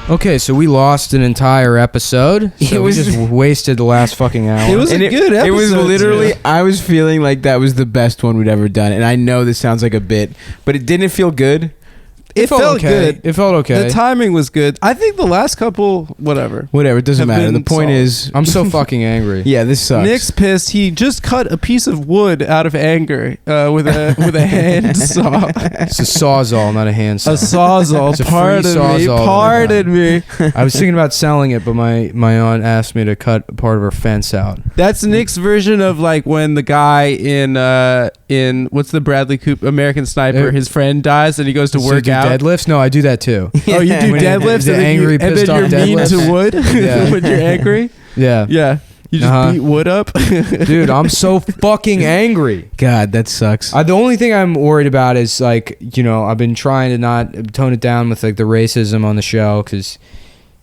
Okay, so we lost an entire episode. So we just wasted the last fucking hour. It was a good episode. It was literally, too. I was feeling like that was the best one we'd ever done. And I know this sounds like a bit, but it didn't feel good. It felt okay. good. It felt okay. The timing was good. I think the last couple, whatever. Whatever, it doesn't matter. The point is... I'm so fucking angry. Yeah, this sucks. Nick's pissed. He just cut a piece of wood out of anger with a hand saw. It's a sawzall, not a hand saw. A sawzall. It's a free Pardon me. sawzall. Pardon me. I was thinking about selling it, but my aunt asked me to cut part of her fence out. That's Nick's version of like when the guy in what's the Bradley Cooper American Sniper, his friend dies and he goes to So work do out. Deadlifts? No, I do that too. Oh, you do When deadlifts the and then, angry, and pissed then off you're mean deadlifts. to wood Yeah. when you're angry? Yeah. Yeah. You just beat wood up? Dude, I'm so fucking angry. God, that sucks. The only thing I'm worried about is like, I've been trying to not tone it down with like the racism on the show because,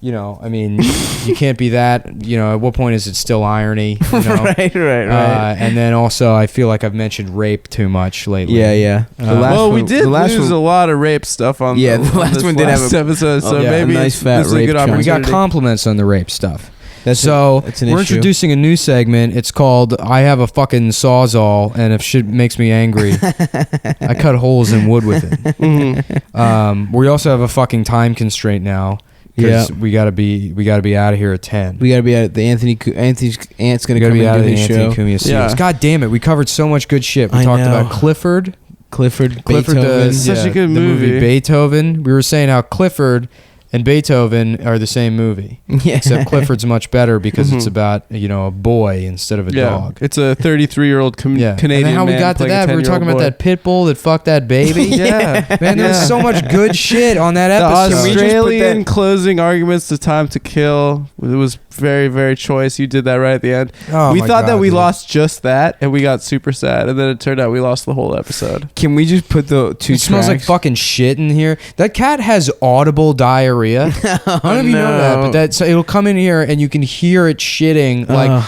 I mean, you can't be that, at what point is it still irony? Right. And then also I feel like I've mentioned rape too much lately. Yeah. We did lose a lot of rape stuff on the last one did have a episode, so yeah, maybe a nice fat this is a rape good chunk. We opportunity. got compliments on the rape stuff. That's We're an issue. introducing a new segment. It's called I Have a Fucking Sawzall, and if shit makes me angry, I cut holes in wood with it. Mm-hmm. We also have a fucking time constraint now. Yeah. We gotta be out of here at 10. We gotta be at the Anthony's aunt's gonna We gotta come be out and of do the his Anthony show. Cumia series. Yeah. God damn it, we covered so much good shit. We I talked know. about Clifford, Beethoven. does Such a good the movie. Beethoven. We were saying how Clifford and Beethoven are the same movie, Yeah. except Clifford's much better because it's Mhm. about a boy instead of a dog. It's a 33-year-old Yeah, Canadian and then how we man got to playing a that, we were 10-year-old talking about boy. that pit bull that fucked that baby. Yeah. Man, there was so much good shit on that The episode. Can we just put Australian closing arguments to Time to Kill. It was very, very choice. You did that right at the end. Oh we my thought that God, we dude. lost just that, and we got super sad. And then it turned out we lost the whole episode. Can we just put the two It smells like tracks? fucking shit in here. That cat has audible diarrhea. I don't know if you know that, but so it'll come in here and you can hear it shitting like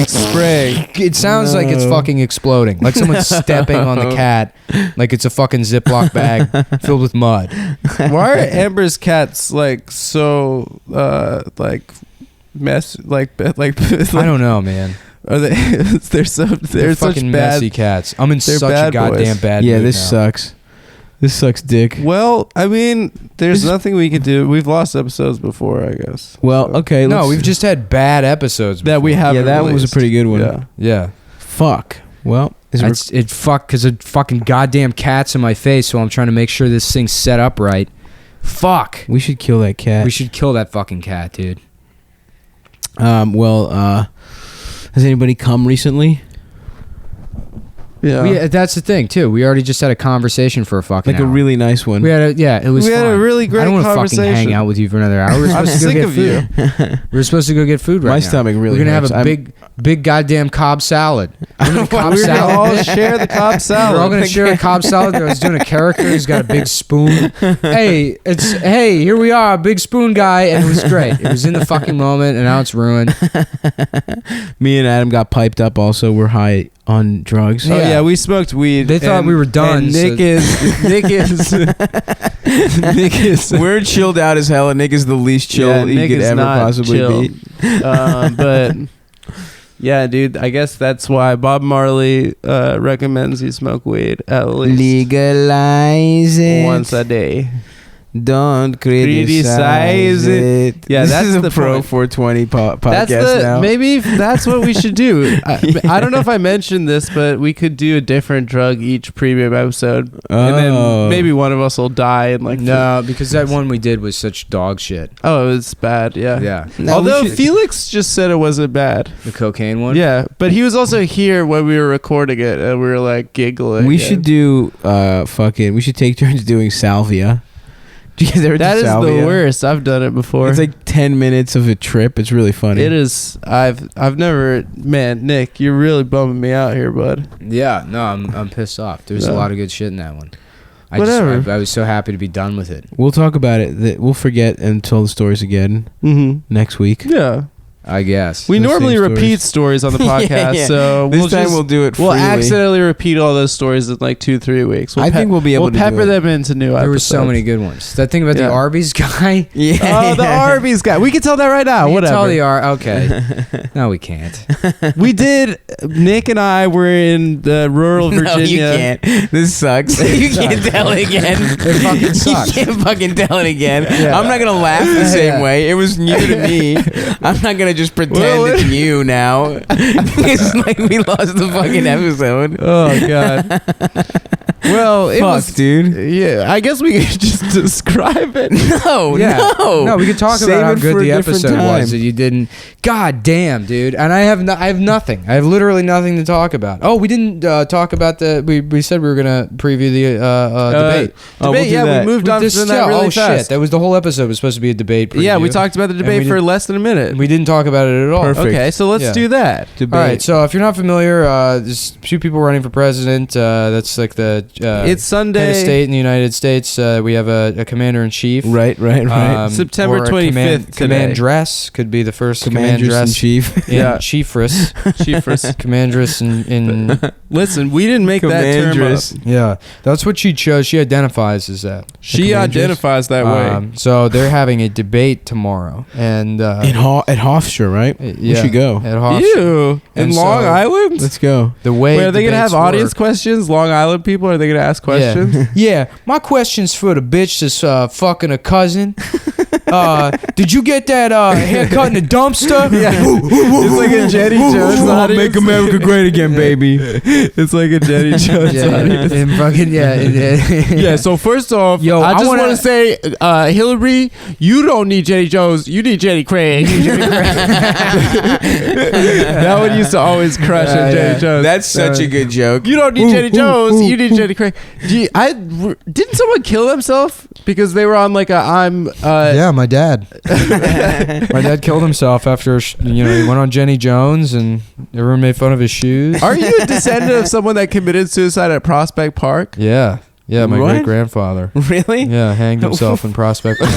spray. it sounds like it's fucking exploding. Like someone's stepping on the cat like it's a fucking Ziploc bag filled with mud. Why are Amber's cats like so mess like I don't know, man. Are they? They're They're such fucking bad. messy cats. I'm in they're such a bad goddamn boys. bad Yeah, mood this now. sucks. This sucks dick. Well, I mean, there's nothing we could do. We've lost episodes before, I guess. Well, So- okay. No, let's- we've just had bad episodes that we before. have. Yeah, that one was a pretty good one. Yeah. Yeah. Fuck. Well, Because there's fucking goddamn cats in my face, so I'm trying to make sure this thing's set up right. Fuck. we should kill that cat. We should kill that fucking cat, dude. Has anybody come recently? Yeah. That's the thing too. We already just had a conversation for a fucking Like hour. a really nice one. It was We had a fun. really great I don't wanna conversation. fucking hang out with you for another hour. We're I'm supposed to go sick get of food. you. We're supposed to go get food right My now. stomach really We're gonna hurts. have a big goddamn Cobb salad. Remember the Cobb We're gonna salad? all share the Cobb salad. We're all gonna share a Cobb salad. I was doing a character who's got a big spoon. Hey, here we are, a big spoon guy, and it was great. It was in the fucking moment, and now it's ruined. Me and Adam got piped up. Also, we're high on drugs. Oh yeah, we smoked weed. They thought we were done, And Nick is We're chilled out as hell, and Nick is the least chill Yeah, he Nick could is ever not possibly chill. be. but yeah, dude, I guess that's why Bob Marley recommends you smoke weed at least Legalize it once a day. Don't criticize it. Yeah, this that's is a the Pro point. 420 podcast now. Maybe that's what we should do. I don't know if I mentioned this, but we could do a different drug each premium episode, and then maybe one of us will die and like No, because that one we did was such dog shit. Oh, it was bad. Yeah. Yeah, No, Although we should- Felix just said it wasn't bad. the cocaine one. Yeah, but he was also here when we were recording it, and we were like giggling. we and- should do we should take turns doing salvia. Do you guys ever That do is salvia? the worst. I've done it before. It's like 10 minutes of a trip. It's really funny. It is. I've never. Man, Nick, you're really bumming me out here, bud. Yeah, no, I'm pissed off. There's a No. lot of good shit in that one. Whatever. I was so happy to be done with it. We'll talk about it. We'll forget and tell the stories again Mm-hmm. next week. Yeah. I guess. We The normally same repeat stories on the podcast, Yeah. so This time we'll do it We'll freely. accidentally repeat all those stories in like 2-3 weeks. I think we'll be able to do pepper it. them into new episodes. There were so many good ones. That thing about the Yeah. Arby's guy. Yeah. Oh, the Arby's guy. We can tell that right now. We can Whatever. tell the okay. No, we can't. We did. Nick and I were in the rural Virginia. No, you can't. This sucks. You can't tell it again. It fucking sucks. You can't fucking tell it again. Yeah. I'm not gonna laugh the same Yeah. way. It was new to me. I'm not gonna just pretend Well, it's new now. It's like we lost the fucking episode. Oh god. Well, it Fuck, was, dude. yeah. I guess we could just describe it. No, Yeah. no. No, we could talk Save about how it good for a the different episode time. was that you didn't. God damn, dude. And I have nothing. I have literally nothing to talk about. Oh, we didn't talk about we said we were gonna preview the debate. Oh, we'll Debate, do yeah, that. we moved on This- from that really oh fast. shit! That was the whole episode was supposed to be a debate. Yeah, we preview. talked about the debate we for did- less than a minute. We didn't talk about it at all. Perfect. Okay, so let's Yeah. do that. Debate. All right. So if you're not familiar, there's two people running for president. That's like the It's head of Sunday, state in the United States. We have a commander in chief. Right. September or a 25th today. Commandress could be the first Commanders in commandress chief. in Yeah. chiefress. Chiefress. Commandress in Listen, we didn't make that term up. Commandress. yeah, that's what she chose. She identifies as that. She Commandress. identifies that way. So they're having a debate tomorrow, and At Hofstra, right? We yeah, should go. at Hofstra. Ew. In And Long so- Island? Let's go. The way Wait, are they going to have debates audience work- questions? Long Island people? Are they going to ask questions? Yeah. Yeah, my question's for the bitch that's fucking a cousin. Did you get that haircut in the dumpster? It's like a Jenny Jones audience. America great again, baby. It's like a Jenny Jones Yeah, audience. and fucking Yeah, so first off, Yo, I I just wanna- want to say, Hillary, you don't need Jenny Jones. You need Jenny Craig. That one used to always crush on Jenny yeah. Jones. That's such a good joke. You don't need Jenny Jones. You need Jenny Craig. Didn't someone kill himself because they were on like a yeah, my dad. My dad killed himself after he went on Jenny Jones and everyone made fun of his shoes. Are you a descendant of someone that committed suicide at Prospect Park? Yeah, my What? great grandfather. Really? Yeah, hanged himself in Prospect Park.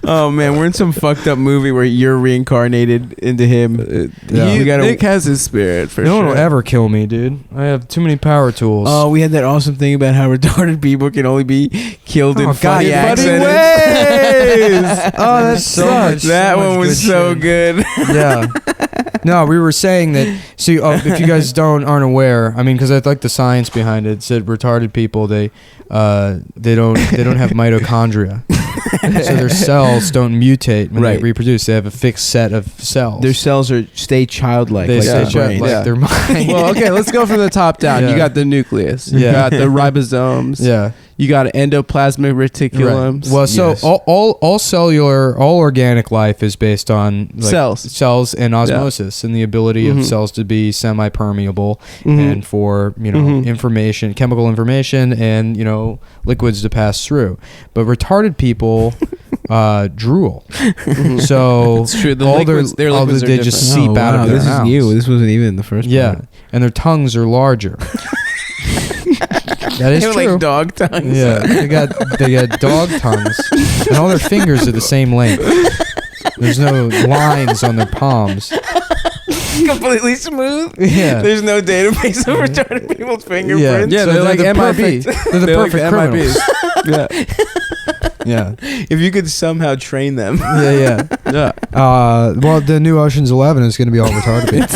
Oh man, we're in some fucked up movie where you're reincarnated into him. Yeah. We gotta- Nick has his spirit for No sure. one will ever kill me, dude. I have too many power tools. Oh, we had that awesome thing about how retarded people can only be killed in Oh, God, funny in funny accents. ways. Oh, that So sucks. much- That so much one was good so shit. good. Yeah. No, we were saying that. See, if you guys aren't aware, I mean, because I like the science behind it. It said retarded people they don't have mitochondria, so their cells don't mutate when Right. they reproduce. They have a fixed set of cells. Their cells stay childlike. they like stay their yeah. brains. like Yeah. their mind. Well, okay, let's go from the top down. Yeah. You got the nucleus. You Yeah. got the ribosomes. yeah. You got endoplasmic reticulums. Right. Well, so Yes. all cellular, all organic life is based on cells and osmosis, and the ability of cells to be semi-permeable, and for information, chemical information, and liquids to pass through. But retarded people drool, so It's true. The all liquids, their liquids are they different. just seep out of their This mouths. is new. This wasn't even the first Yeah, part. and their tongues are larger. That is They were true. like dog tongues. Yeah, they got dog tongues, and all their fingers are the same length. There's no lines on their palms. Completely smooth. Yeah. There's no database of retarded people's fingerprints. Yeah, So they're like the MIB. perfect- They're the They're like perfect the criminals. MIBs. Yeah, If you could somehow train them. yeah. Yeah. Well, the new Ocean's 11 is going to be all retarded people.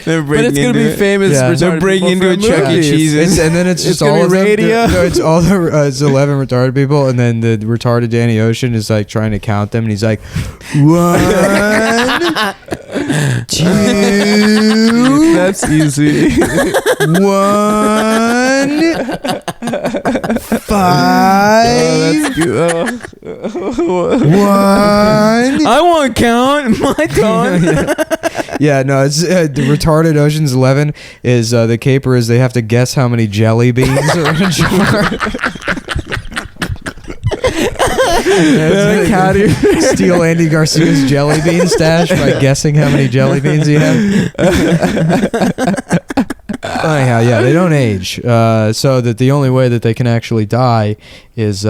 They're But it's gonna be famous. Yeah. retarded They're breaking people into a from Chuck E. movies. Cheese's. And then it's just gonna all be of them. radio. No, it's all the it's 11 retarded people, and then the retarded Danny Ocean is like trying to count them, and he's like, 1, 2, That's easy. 1, 5, Good. 1. I want to count my tongue. Yeah, no, it's the retarded Ocean's 11 is the caper is they have to guess how many jelly beans are in a jar. Steal Andy Garcia's jelly bean stash by guessing how many jelly beans he had. Anyhow, yeah, they don't age, so that the only way that they can actually die is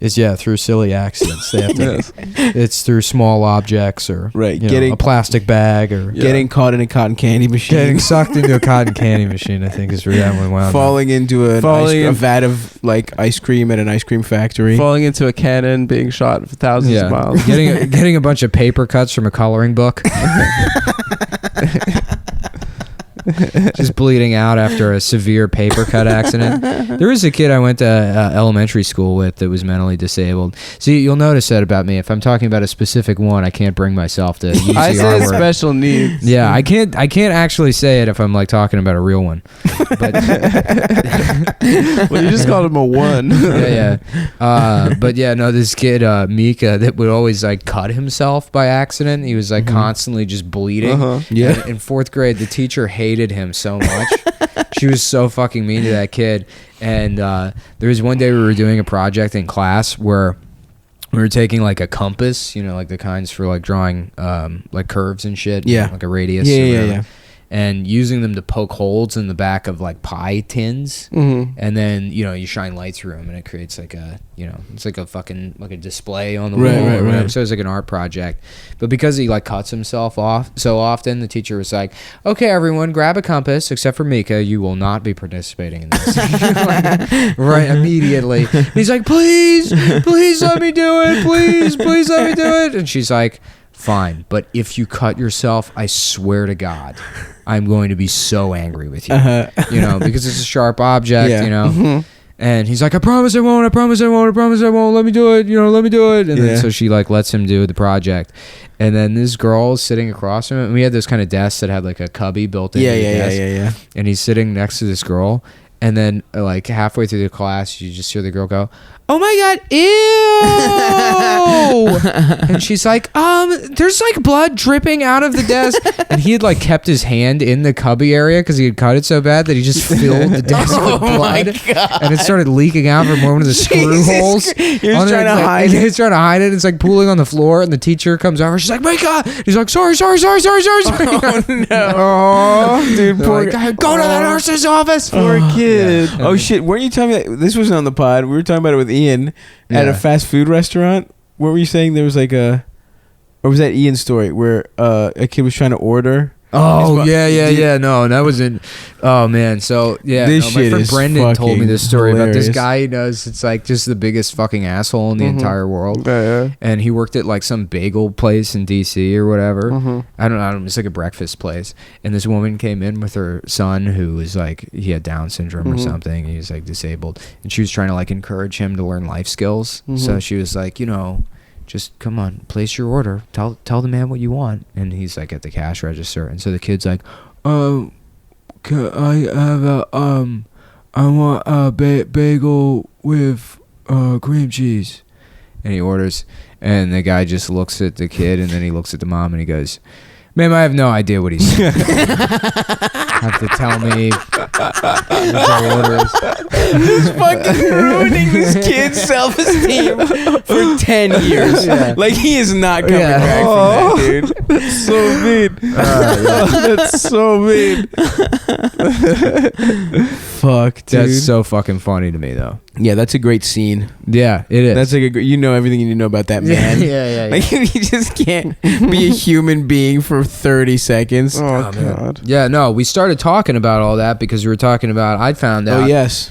is through silly accidents. They have to. It's through small objects or a plastic bag or getting caught in a cotton candy machine, getting sucked into a cotton candy machine. I think is where that one wound. Falling into a vat of like ice cream at an ice cream factory, falling into a cannon, being shot for thousands of miles, getting a bunch of paper cuts from a coloring book. Just bleeding out after a severe paper cut accident. There was a kid I went to elementary school with that was mentally disabled. See, you'll notice that about me. If I'm talking about a specific one, I can't bring myself to use the I R say word. special needs. Yeah, I can't actually say it if I'm like talking about a real one. But well, you just called him a one. But this kid Mika that would always like cut himself by accident. He was like constantly just bleeding. Yeah. In fourth grade, the teacher hated him so much. She was so fucking mean to that kid. And there was one day we were doing a project in class where we were taking like a compass, like the kinds for like drawing like curves and shit. Yeah. Like a radius. Yeah. And using them to poke holes in the back of like pie tins. And then, you shine light through them and it creates like a, it's like a fucking, like a display on the wall. Right. So it's like an art project. But because he like cuts himself off so often, the teacher was like, okay, everyone, grab a compass, except for Mika. You will not be participating in this. Right, immediately. And he's like, please let me do it. Please let me do it. And she's like, fine, but if you cut yourself, I swear to God, I'm going to be so angry with you. Because it's a sharp object, And he's like, I promise I won't, let me do it, let me do it. And then so she like lets him do the project. And then this girl is sitting across from him. And we had this kind of desk that had like a cubby built into the desk. Yeah. And he's sitting next to this girl. And then like halfway through the class, you just hear the girl go, oh my God, ew. And she's like, there's like blood dripping out of the desk. And he had like kept his hand in the cubby area because he had cut it so bad that he just filled the desk with blood. And it started leaking out from one of the screw holes. He was trying to hide it. He's trying to hide it. It's like pooling on the floor. And the teacher comes over. She's like, my God. He's like, sorry. Oh, no. Oh, dude, poor guy. Go to the nurse's office. Poor kid. Yeah. Oh, shit. Weren't you telling me that? This wasn't on the pod. We were talking about it with Ian at a fast food restaurant. What were you saying? There was like or was that Ian's story where a kid was trying to order? Oh, yeah. No, that wasn't. Oh, man. So, my friend Brendan told me this story about this guy he knows. It's like just the biggest fucking asshole in the entire world. Yeah. And he worked at like some bagel place in D.C. or whatever. I don't know. It's like a breakfast place. And this woman came in with her son who was like, he had Down syndrome or something. He was like disabled. And she was trying to like encourage him to learn life skills. So she was like, just come on, place your order. Tell the man what you want. And he's like at the cash register. And so the kid's like, can I have I want a bagel with cream cheese. And he orders. And the guy just looks at the kid and then he looks at the mom and he goes, ma'am, I have no idea what he's saying. Have to tell me what the order is. He's fucking ruining this kid's self-esteem for 10 years. Yeah. Like, he is not coming back from that, dude. That's so mean. That's so mean. Fuck, dude. That's so fucking funny to me, though. Yeah, that's a great scene. Yeah, it is. That's like you know everything you need to know about that man. Yeah. Like, you just can't be a human being for 30 seconds. Oh, God. Yeah, no, we started talking about all that because we were talking about, I'd found out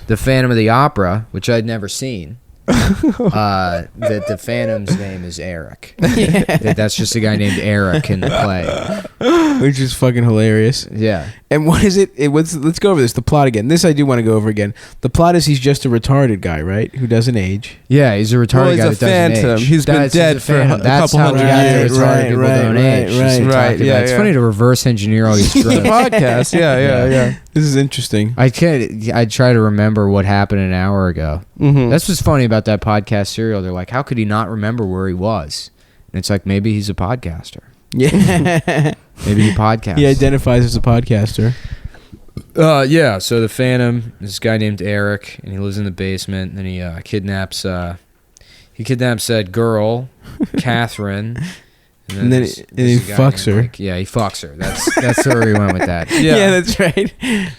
the Phantom of the Opera, which I'd never seen. That the Phantom's name is Eric. That's just a guy named Eric in the play, which is fucking hilarious. Yeah. And what is it? Let's go over this. The plot again. This I do want to go over again. The plot is he's just a retarded guy, right? Who doesn't age. Yeah, he's a retarded guy that doesn't age. He's been dead for a couple hundred years. Retarded people don't age. Right. Yeah, it's funny to reverse engineer all these drugs. Podcasts. Yeah. This is interesting. I try to remember what happened an hour ago. That's what's funny about that podcast serial. They're like, how could he not remember where he was? And it's like, maybe he's a podcaster. Yeah. Maybe he podcasts. He identifies as a podcaster. Yeah. So the Phantom is this guy named Eric, and he lives in the basement. And then he kidnaps that girl, Catherine, And then he fucks her. Yeah, he fucks her. That's where we went with that. Yeah, that's right.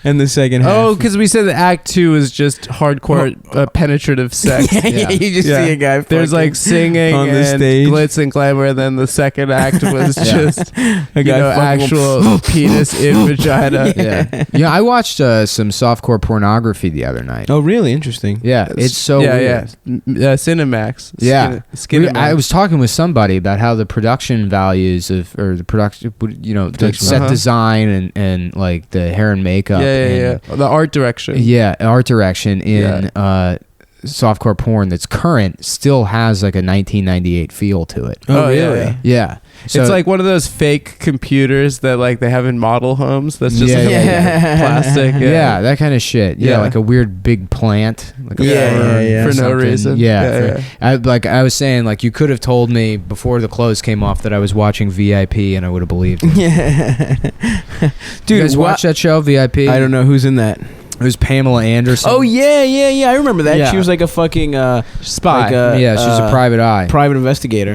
And the second half. Oh, because we said that Act 2 is just hardcore penetrative sex. yeah, you just see a guy. There's like singing on the and stage. glitz and glamour, and then the second act was just a guy actual penis in vagina. Yeah. I watched some softcore pornography the other night. Oh, really? Interesting. Yeah, it's so weird. Cinemax. Yeah, Skinemax. I was talking with somebody about how the production values the production, the set design and like the hair and makeup. The art direction. Yeah, art direction in softcore porn that's current still has like a 1998 feel to it. Oh, really? Yeah. So it's like one of those fake computers that like they have in model homes. That's just plastic. Yeah, that kind of shit. Yeah, like a weird big plant. Like for no reason. I was saying, like, you could have told me before the clothes came off that I was watching VIP, and I would have believed it. Dude, you guys watch that show, VIP? I don't know who's in that. It was Pamela Anderson. Oh yeah. I remember that. Yeah. She was like a fucking spy. She's a private eye, private investigator.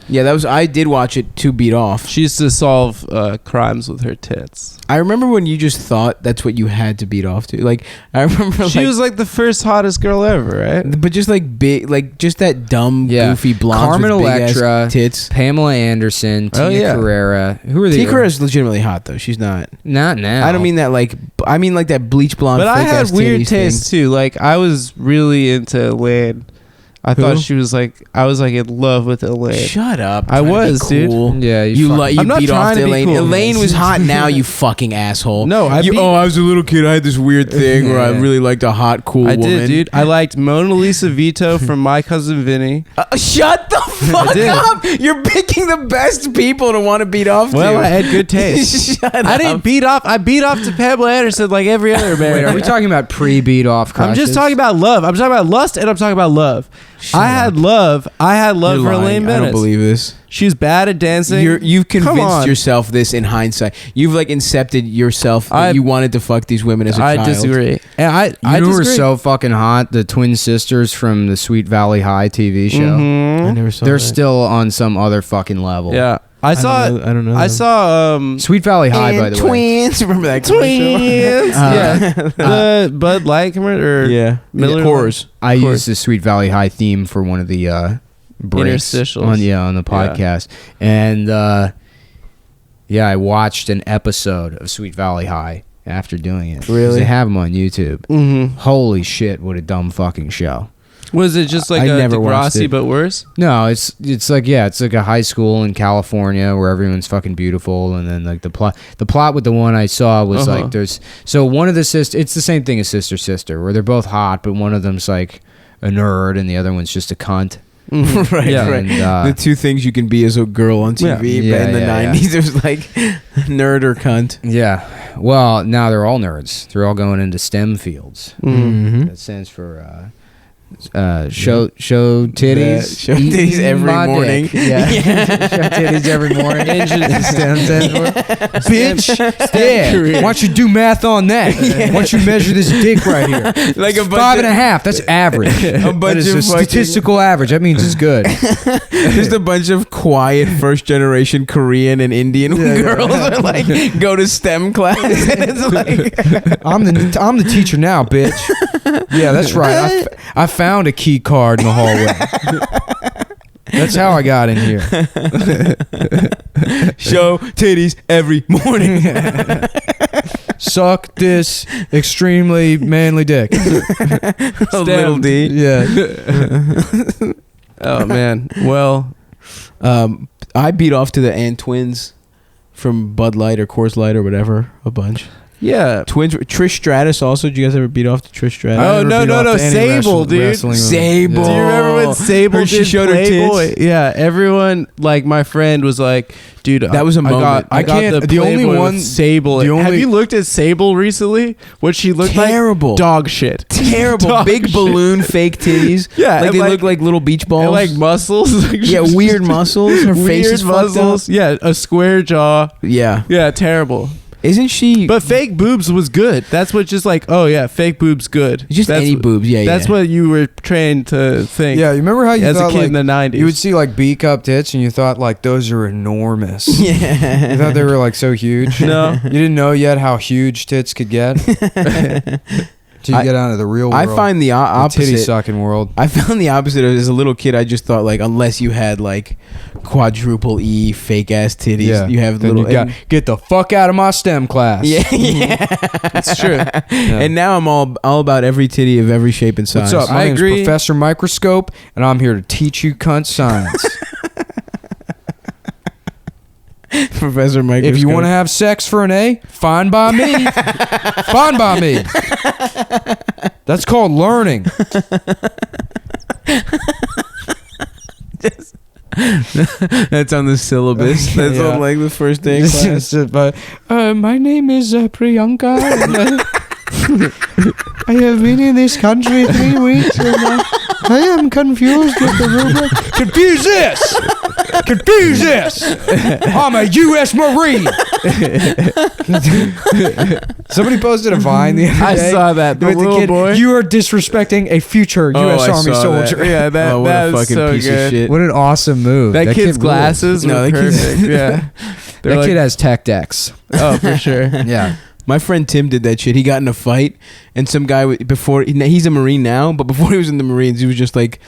Yeah, that was. I did watch it to beat off. She used to solve crimes with her tits. I remember when you just thought that's what you had to beat off to. Like, I remember she was like the first hottest girl ever, right? But just like big, like just that dumb, goofy blonde Carmen with Electra, big tits. Pamela Anderson, Tia Carrera. Who are they? Tia Carrera's legitimately hot though. She's not. Not now. I don't mean that like. I mean like that bleach blonde. But I had weird taste too. Like I was really into Elaine. I thought she was like, I was like in love with Elaine. Shut up. I was, cool. dude. Yeah, you I'm not beat trying off to be Elaine. cool, Elaine was hot now, you fucking asshole. No, I was a little kid. I had this weird thing where I really liked a hot, cool woman. I did, dude. I liked Mona Lisa Vito from My Cousin Vinny. Shut the fuck up. You're picking the best people to want to beat off to. Well, I had good taste. Shut up. I didn't beat off. I beat off to Pamela Anderson like every other man. Wait, are we talking about pre-beat off crushes? I'm just talking about love. I'm talking about lust, and I'm talking about love. I had love for Elaine Bennett. I don't believe this. She's bad at dancing. You've convinced yourself this in hindsight. You've like incepted yourself that you wanted to fuck these women as a child. I disagree. And I were so fucking hot. The twin sisters from the Sweet Valley High TV show. Mm-hmm. I never saw. They're still on some other fucking level. Yeah. I don't know. I saw Sweet Valley High, by the twins. Remember that twins? The Bud Light commercial Miller Coors. I used the Sweet Valley High theme for one of the breaks on the podcast, and I watched an episode of Sweet Valley High after doing it. Really? They have them on YouTube. Mm-hmm. Holy shit! What a dumb fucking show. Was it just like a Degrassi but worse? No, it's like a high school in California where everyone's fucking beautiful, and then like the plot with the one I saw was like one of the sisters, it's the same thing as Sister where they're both hot, but one of them's like a nerd and the other one's just a cunt. Right. And, the two things you can be as a girl on TV in the 90s, there's like nerd or cunt. Yeah. Well, now they're all nerds. They're all going into STEM fields. Mm-hmm. That stands for show titties. Show titties every morning. Yeah. Show titties every morning. Bitch. Yeah. Why don't you do math on that? Why don't you measure this dick right here? Like a 5.5. That's average. A bunch of statistical average. That means it's good. Just a bunch of quiet first generation Korean and Indian girls are like go to STEM class. And it's like I'm the teacher now, bitch. Yeah, that's right. I found a key card in the hallway. That's how I got in here. Show titties every morning. Suck this extremely manly dick. A little D. Yeah. Oh man. Well, I beat off to the Ant Twins from Bud Light or Coors Light or whatever a bunch. Yeah, twins. Trish Stratus also. Did you guys ever beat off to Trish Stratus? Oh no, Sable, dude. Sable. Do you remember when Sable she showed her tits? Yeah, everyone like my friend was like, dude, that was a moment. I got the only one Sable. Have you looked at Sable recently? What she looked like? Terrible. Dog shit. Terrible. Dog big shit. Balloon fake titties. Yeah, like they look like little beach balls. And like muscles. Yeah, weird muscles. Her face is muscles. fucked up. Yeah, a square jaw. Yeah. Yeah, terrible. Isn't she? But fake boobs was good. That's what just like, oh yeah, fake boobs good. Just that's any boobs, yeah. That's what you were trained to think. Yeah, you remember how you as thought, a kid like, in the 90s. You would see like B cup tits, and you thought like those are enormous. Yeah. You thought they were like so huge. No, you didn't know yet how huge tits could get. Till you get out of the real world. I find the opposite. The titty sucking world. I found the opposite. As a little kid, I just thought like unless you had like quadruple E fake ass titties, you have then little. You get the fuck out of my STEM class. Yeah, yeah, it's true. Yeah. And now I'm all about every titty of every shape and size. What's up? My I name's agree. Professor Microscope, and I'm here to teach you cunt science. Professor Microscope. If you want to have sex for an A, fine by me. Fine by me. That's called learning. That's on the syllabus. That's on like the first day of class. My name is Priyanka. And, I have been in this country 3 weeks, and I am confused with the rubric. Confuse this! Confuse this! I'm a U.S. Marine. Somebody posted a Vine the other day. I saw that. The little kid, boy. You are disrespecting a future U.S. Army soldier. That. Yeah, that, what that a was fucking so piece good. of shit. What an awesome move. That kid's kid glasses No, were that kid's- perfect. Yeah. That kid has tech decks. Oh, for sure. Yeah. My friend Tim did that shit. He got in a fight, and some guy before he's a Marine now, but before he was in the Marines, he was just like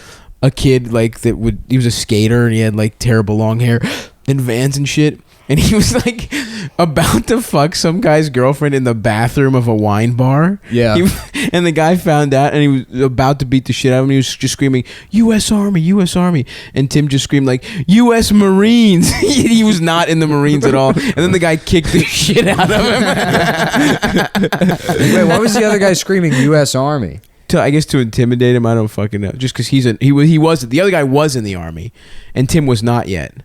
a kid like that would. He was a skater, and he had like terrible long hair and Vans and shit. And he was like about to fuck some guy's girlfriend in the bathroom of a wine bar. Yeah. And the guy found out, and he was about to beat the shit out of him. He was just screaming, "U.S. Army, U.S. Army!" And Tim just screamed like, "U.S. Marines." He was not in the Marines at all. And then the guy kicked the shit out of him. Wait, what was the other guy screaming? U.S. Army. I guess to intimidate him. I don't fucking know. Just because he was the other guy was in the Army, and Tim was not yet.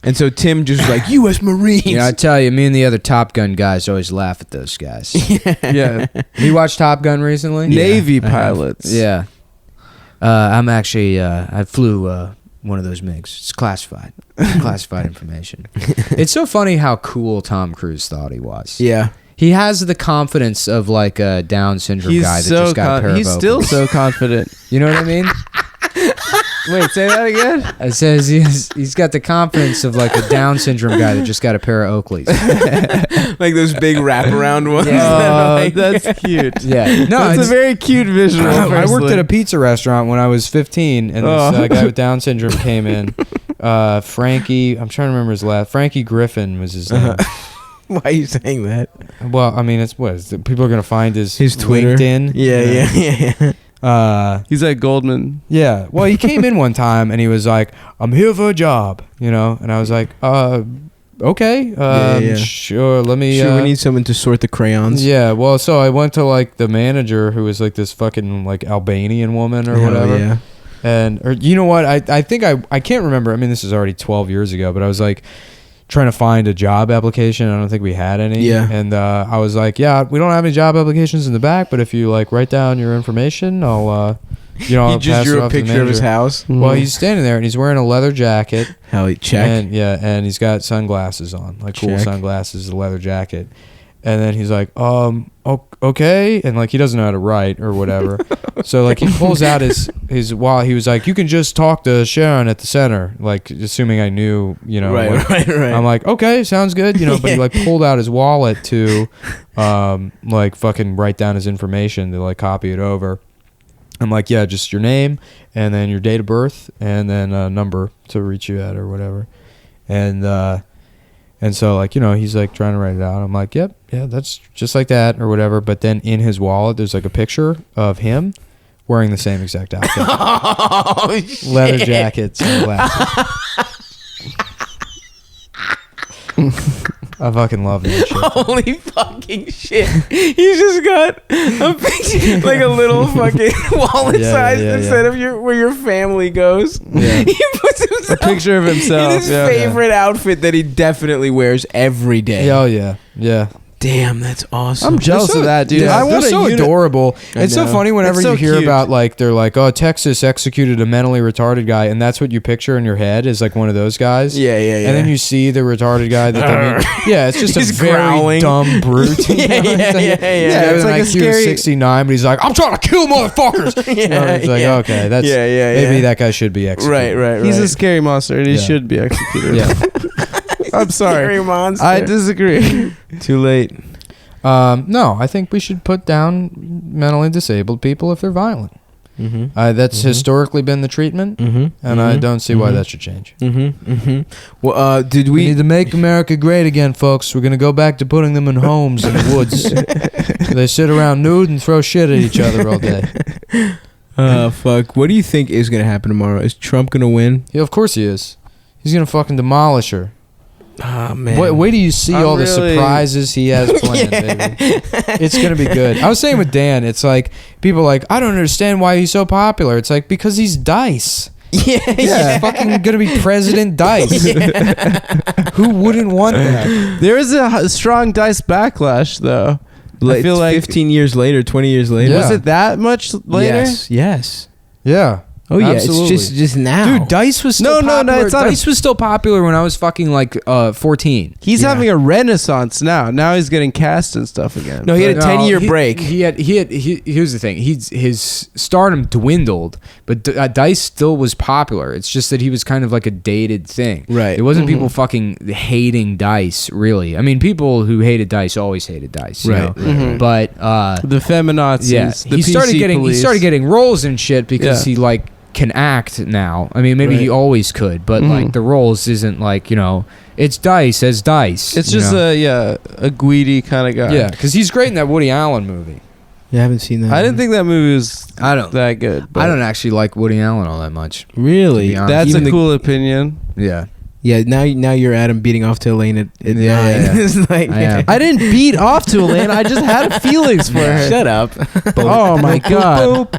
And so Tim just was like, U.S. Marines. Yeah, I tell you, me and the other Top Gun guys always laugh at those guys. Yeah. You watched Top Gun recently? Navy pilots. Yeah. I'm actually, I flew one of those MiGs. It's classified. Classified information. It's so funny how cool Tom Cruise thought he was. Yeah. He has the confidence of like a Down syndrome guy that just got a pair of He's still so confident. You know what I mean? Wait, say that again? It says he's got the confidence of like a Down syndrome guy that just got a pair of Oakleys. Like those big wraparound ones. Oh, that's cute. Yeah. No, that's a very cute visual. I worked at a pizza restaurant when I was 15, and this guy with Down syndrome came in. Frankie, I'm trying to remember his last. Frankie Griffin was his name. Why are you saying that? Well, I mean, people are gonna find his Twitter. LinkedIn. Yeah. He's at Goldman. Yeah. Well, he came in one time and he was like, "I'm here for a job," you know, and I was like, okay, sure. Let me. Sure, we need someone to sort the crayons. Yeah. Well, so I went to like the manager, who was like this fucking like Albanian woman or whatever. Yeah. Or you know what? I think I can't remember. I mean, this is already 12 years ago, but I was like trying to find a job apapplication. I don't think we had any. Yeah. And I was like, yeah, we don't have any job applications in the back, but if you like write down your information, I'll He I'll just pass it drew a off to the picture of his manager. house. Well, he's standing there and he's wearing a leather jacket. Hell, check. And he's got sunglasses on, like cool Check. sunglasses, a leather jacket. And then he's like, okay, and like he doesn't know how to write or whatever. So like he pulls out his wallet. He was like, you can just talk to Sharon at the center, like assuming I knew, you know. Right. I'm like, okay, sounds good, you know. But he like pulled out his wallet to, like fucking write down his information to like copy it over. I'm like, yeah, just your name and then your date of birth and then a number to reach you at or whatever. And so, like, you know, he's, like, trying to write it out. I'm like, yep, yeah, that's just like that or whatever. But then in his wallet, there's, like, a picture of him wearing the same exact outfit. Oh, shit. Leather jacket, sunglasses. I fucking love that shit. Holy fucking shit. He's just got a picture, like a little fucking wallet size instead of where your family goes. Yeah. He puts himself A picture of himself. in his favorite outfit that he definitely wears every day. Oh, yeah. Yeah. Damn, that's awesome. I'm jealous of that, dude. Yeah, I want they're so adorable. It's so funny whenever you hear about like they're like, oh, Texas executed a mentally retarded guy, and that's what you picture in your head is like one of those guys. Yeah. And then you see the retarded guy it's just a very growling. Dumb brute. Yeah. It's like a scary 69, but he's like, I'm trying to kill motherfuckers. It's like, okay, that's maybe that guy should be executed. Right. He's a scary monster, and he should be executed. Yeah. I'm sorry. Scary monster. I disagree. Too late. No, I think we should put down mentally disabled people if they're violent. Mm-hmm. That's historically been the treatment, and I don't see why that should change. Well, did we need to make America great again, folks? We're gonna go back to putting them in homes in the woods. They sit around nude and throw shit at each other all day. Fuck. What do you think is gonna happen tomorrow? Is Trump gonna win? Yeah, of course he is. He's gonna fucking demolish her. Oh, man. Wait till you see all the surprises he has planned, baby. It's going to be good. I was saying with Dan, it's like, people are like, I don't understand why he's so popular. It's like, because he's Dice. Yeah. He's fucking going to be President Dice. Who wouldn't want that? There is a strong Dice backlash, though. I feel like 15 years later, 20 years later. Was it that much later? Yes. Yeah. Oh yeah, absolutely. It's just now. Dude, Dice was still popular. No, it's not. Dice was still popular when I was fucking like 14. He's having a renaissance now. Now he's getting cast and stuff again. No, he had a 10-year break. Here's the thing. His stardom dwindled, but Dice still was popular. It's just that he was kind of like a dated thing. Right. It wasn't people fucking hating Dice, really. I mean, people who hated Dice always hated Dice. Right. But the feminazis. Yeah. The He started getting roles and shit because he like can act now. I mean, maybe he always could, but like the roles isn't like, it's Dice as Dice. It's just a Guidi kind of guy. Yeah, because he's great in that Woody Allen movie. Yeah, I haven't seen that. I didn't think that movie was that good. I don't actually like Woody Allen all that much. Really? That's a cool opinion. Yeah. Yeah, now you're Adam beating off to Elaine at 9. It's like, I didn't beat off to Elaine. I just had feelings for her. Shut up. Oh my god.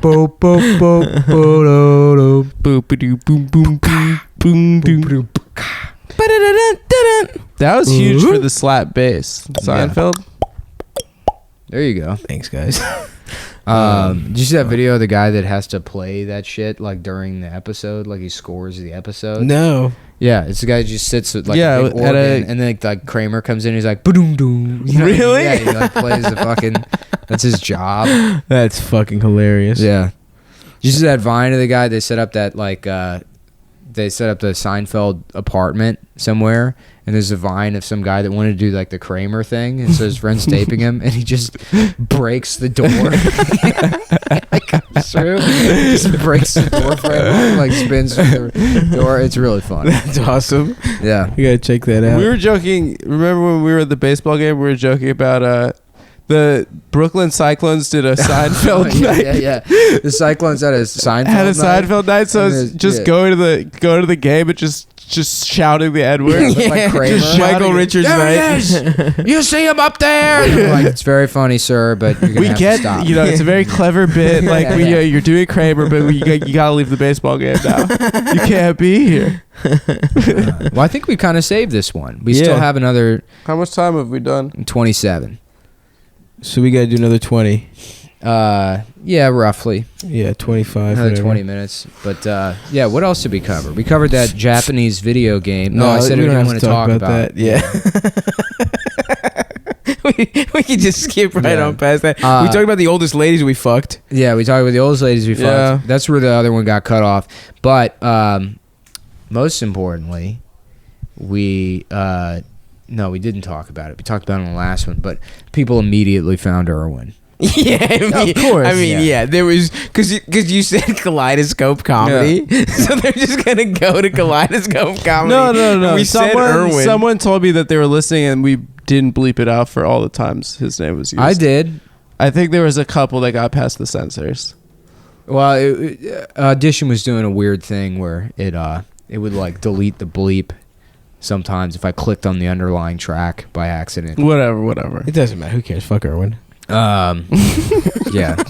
That was huge for the slap bass. Seinfeld. There you go. Thanks, guys. Did you see that video of the guy that has to play that shit like during the episode, like he scores the episode? No. Yeah, it's the guy who just sits with like a big organ, and then like Kramer comes in, and he's like, "Boom, doom." Really? Yeah, he like plays the fucking. That's his job. That's fucking hilarious. Yeah. Did you see that Vine of the guy? They set up that like they set up the Seinfeld apartment somewhere, and there's a Vine of some guy that wanted to do like the Kramer thing, and so his friend's taping him, and he just breaks the door. Comes through, just breaks the door frame, like spins through the door. It's really fun. That's awesome. Yeah, you gotta check that out. We were joking. Remember when we were at the baseball game? We were joking about the Brooklyn Cyclones did a Seinfeld night. Yeah. The Cyclones had a Seinfeld night. So it's just going to the game and just shouting the N-word. Like Kramer. Just Michael Richards night. You see him up there. Like, it's very funny, sir, but you're gonna have to stop. It's a very clever bit. Like you're doing Kramer, but you gotta leave the baseball game now. You can't be here. Well, I think we kind of saved this one. We still have another. How much time have we done? 27. So we gotta do another 20. Yeah, roughly. Yeah, 25. Another 20 minutes. But yeah, what else did we cover? We covered that Japanese video game. No, I said we didn't want to talk about that. Yeah. we could just skip right on past that. We talked about the oldest ladies we fucked. Yeah, we talked about the oldest ladies we fucked. That's where the other one got cut off. But most importantly, we didn't talk about it. We talked about it on the last one, but people immediately found Irwin. Yeah, of course. I mean, there was because you said Kaleidoscope Comedy, so they're just gonna go to Kaleidoscope Comedy. No. We said Irwin. Someone told me that they were listening, and we didn't bleep it out for all the times his name was used. I did. I think there was a couple that got past the censors. Well, Audition was doing a weird thing where it would like delete the bleep sometimes if I clicked on the underlying track by accident. Whatever. It doesn't matter. Who cares? Fuck Irwin. Yeah. Who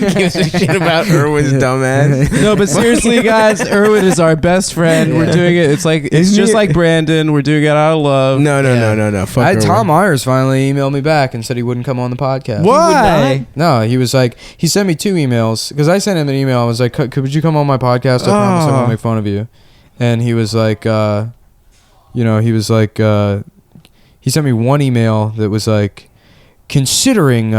gives a shit about Erwin's dumbass? No, but seriously, guys, Erwin is our best friend. We're doing it. It's like it's just like Brandon. We're doing it out of love. No. Fuck Tom Myers finally emailed me back and said he wouldn't come on the podcast. Why? No, he was like, he sent me 2 emails because I sent him an email. I was like, could you come on my podcast? I promise I won't make fun of you. And he was like, he sent me one email that was like, considering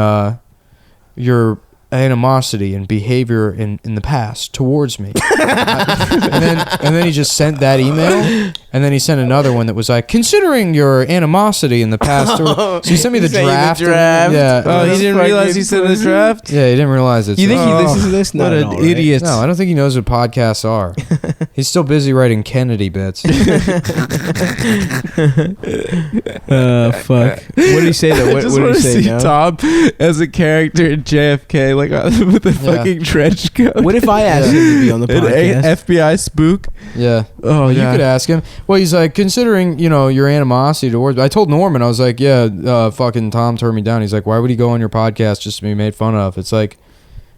your animosity and behavior in the past towards me. and then he just sent that email, and then he sent another one that was like, considering your animosity in the past. So he sent me the draft. Yeah. Oh, he didn't realize he sent the draft? Yeah, he didn't realize it. You think he listens to this? What an idiot. No, I don't think he knows what podcasts are. He's still busy writing Kennedy bits. Fuck. What did he say though? What did he say? See Tom as a character in JFK, like with a fucking trench coat. What if I asked him to be on the podcast? An FBI spook. Yeah. Oh, you could ask him. Well, he's like, considering, your animosity towards me. I told Norman, I was like, fucking Tom turned me down. He's like, why would he go on your podcast just to be made fun of? It's like,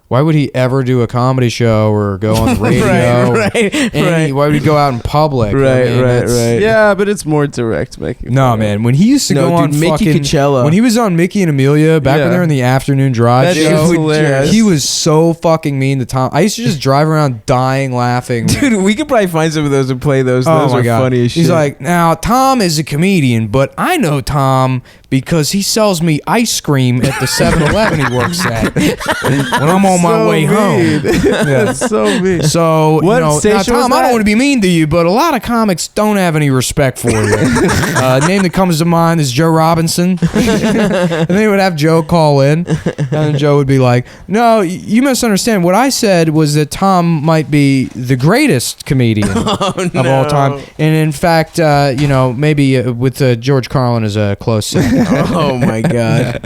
why would he ever do a comedy show or go on the radio? Right. Why would he go out in public? Right. Yeah, but it's more direct making. No, man. When he used to go on Mickey fucking Coachella. When he was on Mickey and Amelia back when they were in the afternoon drive show, hilarious. he was so fucking mean to Tom. I used to just drive around dying laughing. Dude, we could probably find some of those and play those. Those are funny as shit. He's like, now Tom is a comedian, but I know Tom because he sells me ice cream at the 7-Eleven he works at when I'm on my way home. That's so mean. So, what now, Tom, I don't want to be mean to you, but a lot of comics don't have any respect for you. Name that comes to mind is Joe Robinson. And they would have Joe call in, and Joe would be like, no, you misunderstand. What I said was that Tom might be the greatest comedian of all time. And in fact, maybe with George Carlin as a close second. Oh my god.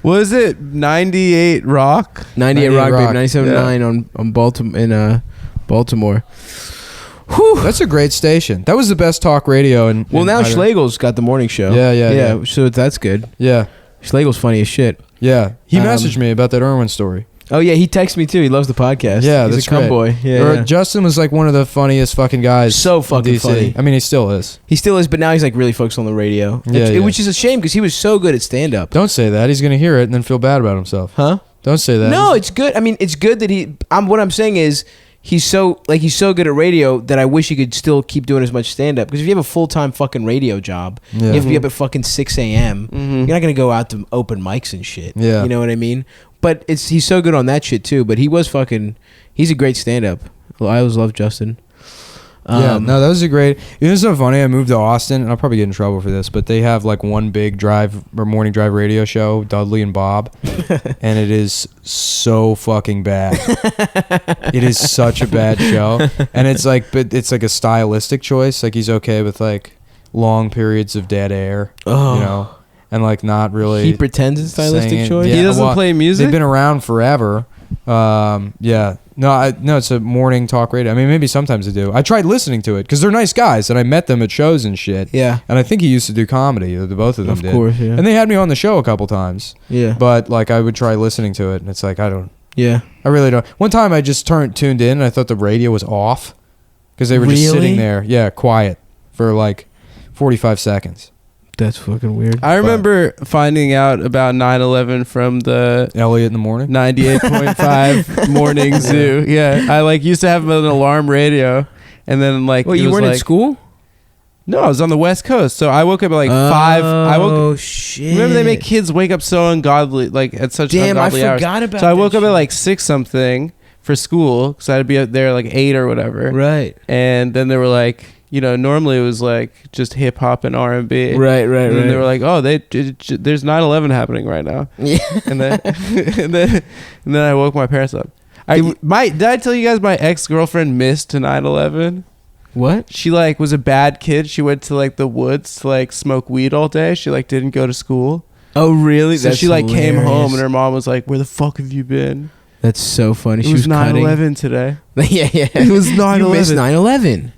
Was it 98 Rock? 98 Rock, baby. 97.9 on Baltimore Baltimore. Whew. That's a great station. That was the best talk radio. Now Schlegel's got the morning show. Yeah. So that's good. Yeah. Schlegel's funny as shit. Yeah. He messaged me about that Erwin story. Oh yeah, he texted me too. He loves the podcast. Yeah, he's that's a cum boy. Yeah. Justin was like one of the funniest fucking guys. So fucking in DC. funny. I mean, he still is. He still is, but now he's like really focused on the radio. Which is a shame because he was so good at stand up. Don't say that. He's gonna hear it and then feel bad about himself. Huh? Don't say that. No, it's good. I mean, it's good that what I'm saying is he's so good at radio that I wish he could still keep doing as much stand up. Because if you have a full time fucking radio job, you have to be up at fucking 6 a.m. You're not gonna go out to open mics and shit. Yeah. You know what I mean? But he's so good on that shit too. But he's a great stand up. I always love Justin. That was a great. It's so funny. I moved to Austin, and I'll probably get in trouble for this, but they have like one big morning drive radio show, Dudley and Bob, and it is so fucking bad. It is such a bad show, and it's like a stylistic choice. Like he's okay with like long periods of dead air, and like not really. He pretends it's stylistic choice. He doesn't play music. They've been around forever. No, it's a morning talk radio. I mean, maybe sometimes they do. I tried listening to it because they're nice guys, and I met them at shows and shit. Yeah. And I think he used to do comedy. The both of them did. Of course, yeah. And they had me on the show a couple times. Yeah. But like, I would try listening to it, and it's like I don't. Yeah. I really don't. One time, I just tuned in, and I thought the radio was off because they were just sitting there, quiet for like 45 seconds. That's fucking weird. I remember finding out about 9/11 from the Elliot in the morning 98.5 morning zoo. Yeah, I like used to have an alarm radio, and then like. Well, you weren't in school? No, I was on the West Coast, so I woke up at like 5. Oh shit! Remember they make kids wake up so ungodly, like at such ungodly hours. Forgot about. So I woke up at like 6 something for school because I'd be up there like 8 or whatever. Right. And then they were like. Normally it was like just hip hop and R&B. Right. And they were like, "Oh, there's 9/11 happening right now." Yeah. And then I woke my parents up. Did I tell you guys my ex-girlfriend missed 9/11? What? She like was a bad kid. She went to like the woods to like smoke weed all day. She like didn't go to school. Oh, really? So she like came home and her mom was like, "Where the fuck have you been?" That's so funny. It was 9/11 today. Yeah. It was 9/11. You missed 9/11.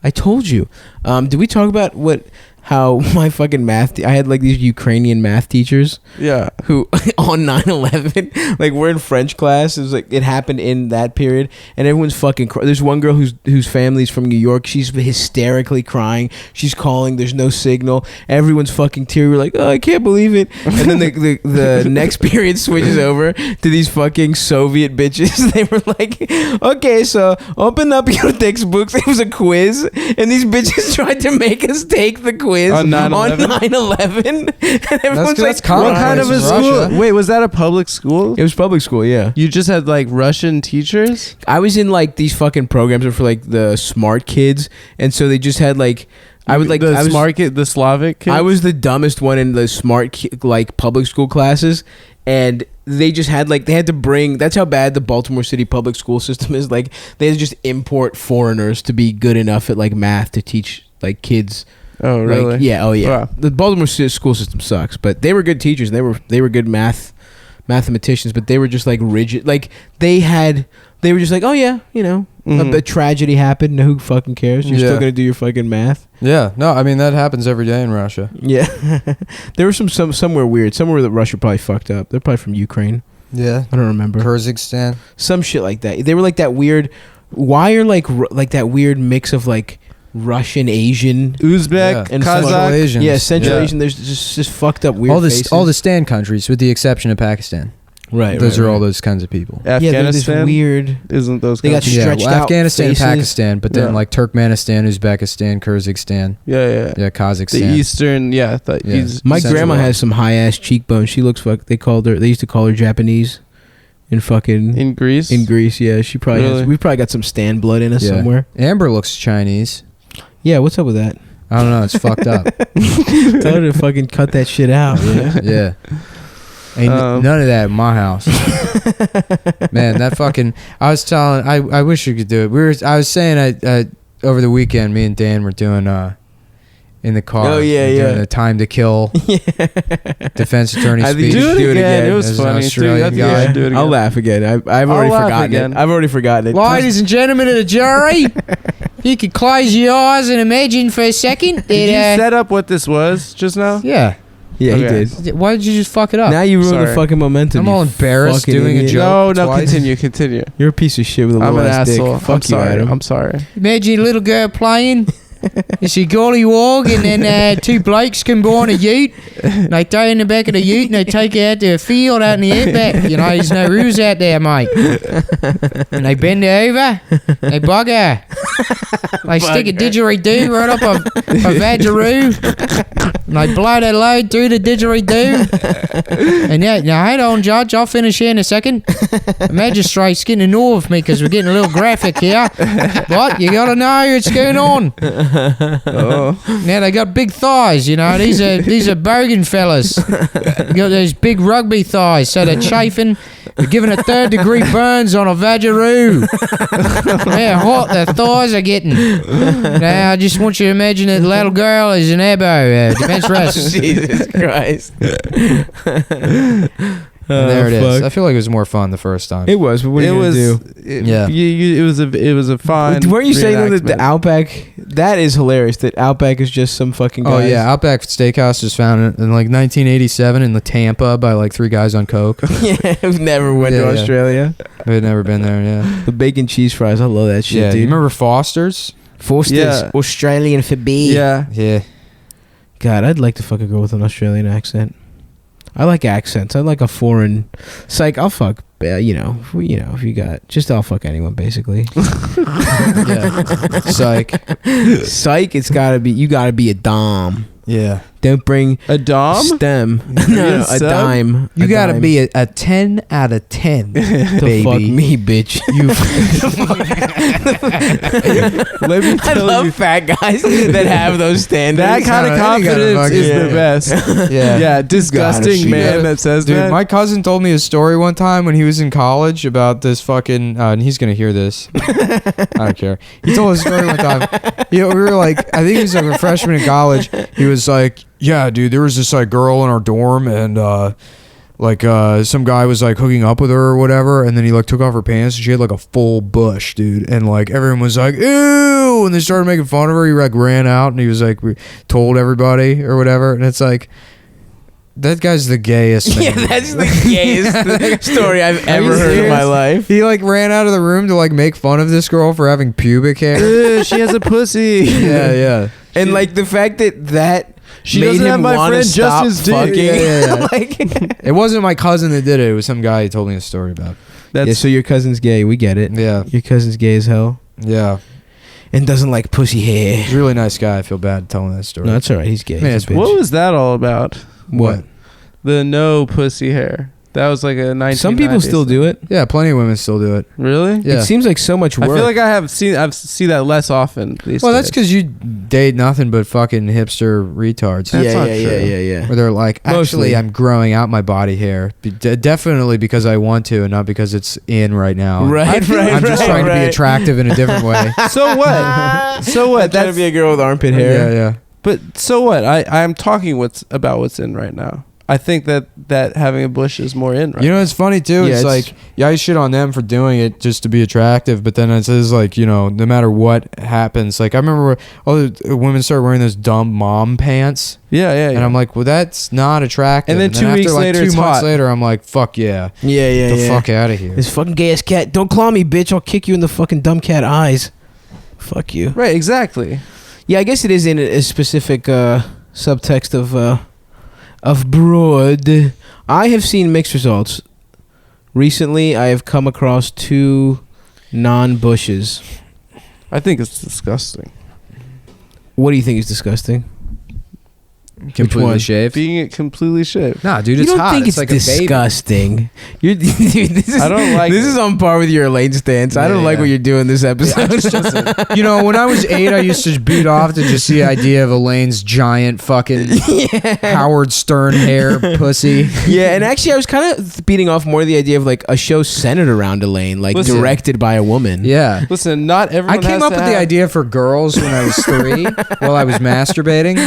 I told you. Did we talk about what how my fucking I had like these Ukrainian math teachers. Yeah. Who on 9/11, like we're in French class. It was like it happened in that period, and everyone's fucking. There's one girl whose family's from New York. She's hysterically crying. She's calling. There's no signal. Everyone's fucking teary. We're like, oh, I can't believe it. And then the next period switches over to these fucking Soviet bitches. They were like, okay, so open up your textbooks. It was a quiz, and these bitches tried to make us take the quiz on 9/11. And everyone's like, what kind of a school? Wait, was that a public school? It was public school, yeah. You just had like Russian teachers? I was in like these fucking programs for like the smart kids, and so they just had like the Slavic kids? I was the dumbest one in the smart like public school classes, and they just had like they had to bring. That's how bad the Baltimore City public school system is. Like they had to just import foreigners to be good enough at like math to teach like kids. Oh really? Like, yeah. Oh yeah. Wow. The Baltimore school system sucks, but they were good teachers. And they were good mathematicians, but they were just like rigid. Like they were just like, oh yeah, you know, a tragedy happened. Who fucking cares? You're still gonna do your fucking math. Yeah. No, I mean that happens every day in Russia. Yeah. There was somewhere weird, somewhere that Russia probably fucked up. They're probably from Ukraine. Yeah. I don't remember. Kazakhstan. Some shit like that. They were like that weird. Why are like that weird mix of like Russian, Asian, Uzbek, and Kazakh, Asians. Yeah, Central Asian. There's just fucked up weird faces. All the Stan countries, with the exception of Pakistan. Right. Those are all those kinds of people. Afghanistan. Yeah, weird. Isn't those? They got stretched out Afghanistan, faces. and Pakistan, but then like Turkmenistan, Uzbekistan, Kazakhstan. Yeah, Kazakhstan. The Eastern. My grandma has some high ass cheekbones. She looks like they used to call her Japanese. In Greece. In Greece, yeah. She probably has. We probably got some Stan blood in us somewhere. Amber looks Chinese. Yeah, what's up with that? I don't know. It's fucked up. Tell her to fucking cut that shit out. Yeah. Ain't none of that in my house. Man, that fucking. I was telling. I wish you could do it. I was saying over the weekend, me and Dan were doing in the car. Oh yeah, doing a Time to Kill defense attorney speech. Do it again. It was funny. Australian guy. Do it again. I'll laugh again. I've already forgotten it. I've already forgotten it. Ladies and gentlemen of the jury, you could close your eyes and imagine for a second. Did you set up what this was just now? Yeah. Yeah, okay. He did. Why did you just fuck it up? Now you ruined the fucking momentum. I'm all embarrassed doing a joke. No, continue. You're a piece of shit with a little ass dick. I'm Fuck you, sorry. Adam. I'm sorry. Imagine a little girl playing. You see gollywog, and then two blokes come by on a ute. And they throw in the back of the ute, and they take her out to a field out in the outback. You know, there's no rules out there, mate. And they bend her over, they bug her. They stick a didgeridoo right up a vagaroo. And they blow that load through the didgeridoo. And now hold on, Judge, I'll finish here in a second. The magistrate's getting annoyed with me because we're getting a little graphic here. What? You got to know what's going on. Now they got big thighs, you know. These are bogan fellas. They got those big rugby thighs, so they're chafing. They're giving a 3rd-degree burns on a vagaroo. How hot their thighs are getting. Now I just want you to imagine that the little girl is an abo, defense rest. Jesus Christ. There it is. I feel like it was more fun the first time. It was, but what are you gonna do? It was a fine. Weren't you saying that the Outback? That is hilarious. That Outback is just some fucking guys. Oh yeah, Outback Steakhouse was founded in like 1987 in the Tampa by like 3 guys on coke. Yeah, who never went to Australia. They'd never been there. Yeah. The bacon cheese fries. I love that shit. Yeah, dude. you remember Foster's? Australian for B. Yeah. God, I'd like to fuck a girl with an Australian accent. I like accents. I like a foreign. Psych, I'll fuck. You know, if you got I'll fuck anyone basically. Yeah. Psych. It's gotta be. You gotta be a dom. Yeah. Don't bring a dom. Stem. No, a dime. You gotta be a 10 out of 10. To fuck me, bitch. Let me tell I love fat guys that have those standards. That kind of confidence is the best. Yeah, disgusting man that says dude, that. My cousin told me a story one time when he was in college about this fucking. And he's gonna hear this. I don't care. He told a story one time. We were like, I think he was like a freshman in college. He was like, yeah, dude, there was this like girl in our dorm, and like some guy was like hooking up with her or whatever, and then he like took off her pants and she had like a full bush, dude, and like everyone was like ew, and they started making fun of her. He like ran out and he was like told everybody or whatever, and it's like, that guy's the gayest man. Yeah, that's the gayest story I've ever heard in my life. He like ran out of the room to like make fun of this girl for having pubic hair. Ew, she has a pussy. Yeah. And like the fact that she made doesn't him have my want friend to stop Justin's dick. fucking. Yeah. Like, It wasn't my cousin that did it. It was some guy he told me a story about. yeah, so your cousin's gay. We get it. Yeah. Your cousin's gay as hell. Yeah. And doesn't like pussy hair. He's a really nice guy. I feel bad telling that story. No, that's all right. He's gay. Man, He's a bitch. What was that all about? What? The no pussy hair. That was like a 1990s. Some people still do it. Yeah, plenty of women still do it. Really? Yeah. It seems like so much work. I feel like I've seen that less often these Well, days. that's because you date nothing but fucking hipster retards. That's not true. yeah. Where they're like, actually, Mostly. I'm growing out my body hair. Definitely because I want to and not because it's in right now. Right, I'm just trying to be attractive in a different way. So what? So what? Trying to be a girl with armpit hair. Yeah. But so what? I'm talking about what's in right now. I think that having a bush is more in right You know what's funny too? Yeah, it's like, I shit on them for doing it just to be attractive, but then it says like, no matter what happens, like I remember all the women started wearing those dumb mom pants. Yeah. And I'm like, well, that's not attractive. And then 2 weeks after, like, later, 2 it's months hot. later, I'm like, fuck yeah. Yeah. Get the fuck out of here. This fucking gay ass cat. Don't claw me, bitch. I'll kick you in the fucking dumb cat eyes. Fuck you. Right, exactly. Yeah, I guess it is in a specific subtext of broad. I have seen mixed results. Recently, I have come across 2 non-bushes. I think it's disgusting. What do you think is disgusting? Completely one? shaved? Being it completely shaved. Nah, dude, You it's don't hot. think it's like a baby. disgusting? Dude, this is, I don't like This it. is on par with your Elaine stance. I don't like what you're doing this episode. When I was 8, I used to beat off to just see the idea of Elaine's giant fucking Howard Stern hair pussy. Yeah, and actually, I was kind of beating off more the idea of like a show centered around Elaine, like Listen. directed by a woman. Yeah. Listen, not everyone I came has up to with have, the idea for girls when I was 3 while I was masturbating.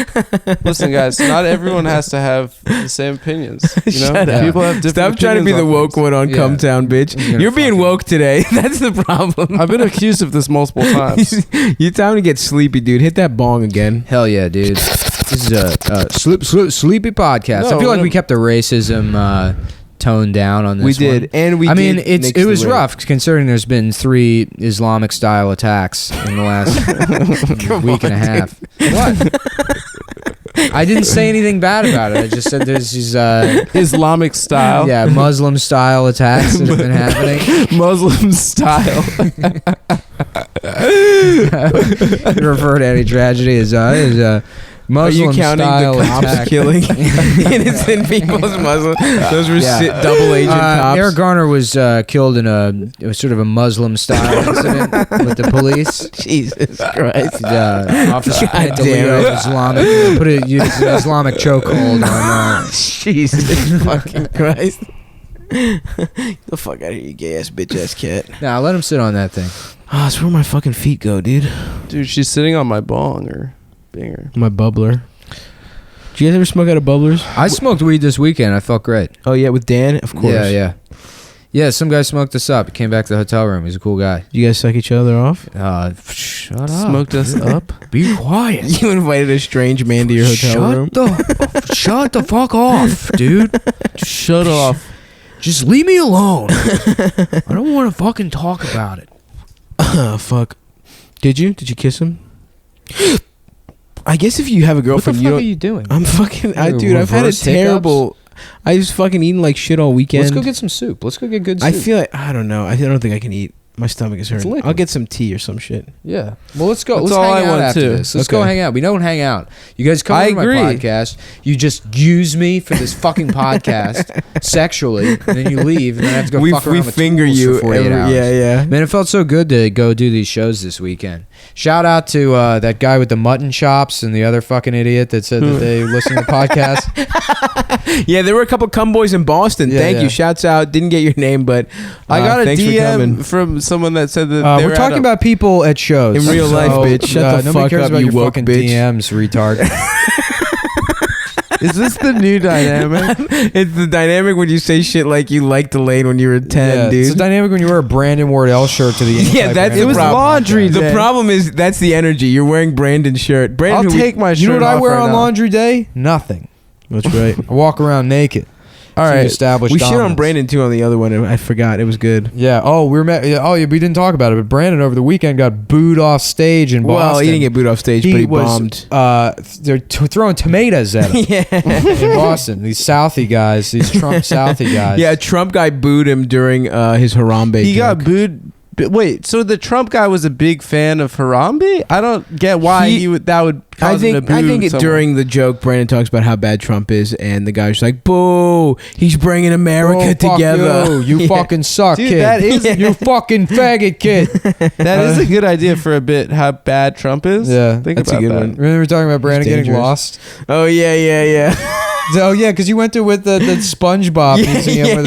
Listen, guys, not everyone has to have the same opinions. Shut up. People have different Stop trying to be opinions the on woke things. one on Yeah. Cumtown, bitch. I'm gonna You're being fucking- woke today. That's the problem. I've been accused of this multiple times. You time to get sleepy, dude. Hit that bong again. Hell yeah, dude. This is a sleepy podcast. No, I feel like what we kept the racism toned down on this We did, one. and we. I mean, did it mix the was weight. rough considering there's been 3 Islamic style attacks in the last week and a half. What? I didn't say anything bad about it. I just said there's these Islamic style. yeah, Muslim style attacks that have been happening. Muslim style. You refer to any tragedy as Muslim Are you counting style the cops attack. killing innocent people's Muslim? Those were Yeah. double agent cops. Eric Garner was killed in it was sort of a Muslim style incident with the police. Jesus Christ. Officer God damn it. Islamic put a Islamic chokehold on. Jesus fucking Christ. Get the fuck out of here, you gay ass bitch ass cat. Nah, let him sit on that thing. Ah, that's where my fucking feet go, dude. Dude, she's sitting on my bong or binger. My bubbler. Did you guys ever smoke out of bubblers? I smoked weed this weekend. I felt great. Oh yeah, with Dan, of course. Yeah, some guy smoked us up. He came back to the hotel room. He's a cool guy. You guys suck each other off? Shut up. Smoked us up. Be quiet. You invited a strange man to your hotel room? Shut the fuck off, dude. Shut off. Just leave me alone. I don't want to fucking talk about it. Fuck. Did you kiss him? I guess if you have a What the girlfriend, fuck are you doing? I'm fucking. You're Dude, I've had a reverse terrible. I was fucking eating like shit all weekend. Let's go get some soup. Let's go get good soup. I feel like I don't know. I don't think I can eat. My stomach is hurting. liquid. I'll get some tea or some shit. Yeah. Well, let's go. That's Let's all hang I out want, after too. this. Let's Okay. go hang out. We don't hang out. You guys come I to my agree. podcast. You just use me for this fucking podcast sexually, and then you leave, and then I have to go fuck around with finger tools you for 48 hours. Yeah. Man, it felt so good to go do these shows this weekend. Shout out to that guy with the mutton chops and the other fucking idiot that said that they listen to the podcast. Yeah, there were a couple cum boys in Boston. Yeah, Thank yeah. you. Shouts out. Didn't get your name, but I got a thanks for coming. DM from someone that said that they We're were talking about people at shows. In real life, bitch. Shut the nobody fuck cares up, about you your woke fucking bitch. DMs, retard. Is this the new dynamic? It's the dynamic when you say shit like you liked Elaine when you were 10, dude. It's the dynamic when you wear a Brandon Wardell shirt to the Yeah, that's it was laundry day. The problem is that's the energy. You're wearing Brandon's shirt. Brandon, I'll take my shirt. You know what I wear right on now. laundry day? Nothing. That's right. I walk around naked. All right. Established We shit dominance. on Brandon too on the other one. I forgot. It was good. Yeah. Oh, we didn't talk about it, but Brandon over the weekend got booed off stage in Boston. Well, he didn't get booed off stage, but he bombed. They're throwing tomatoes at him in Boston. These Southie guys, these Trump Southie guys. Yeah, a Trump guy booed him during his Harambe. He joke. got booed. Wait, so the Trump guy was a big fan of Harambe? I don't get why that would cause him to boo someone. During the joke, Brandon talks about how bad Trump is, and the guy's like, "Boo! He's bringing America together. You fucking suck, Dude, kid. that is you fucking faggot, kid." That is a good idea for a bit. How bad Trump is. Yeah, think that's about a good that. one. Remember we were talking about Brandon getting lost? Oh yeah. Oh yeah, because you went to with the SpongeBob museum. We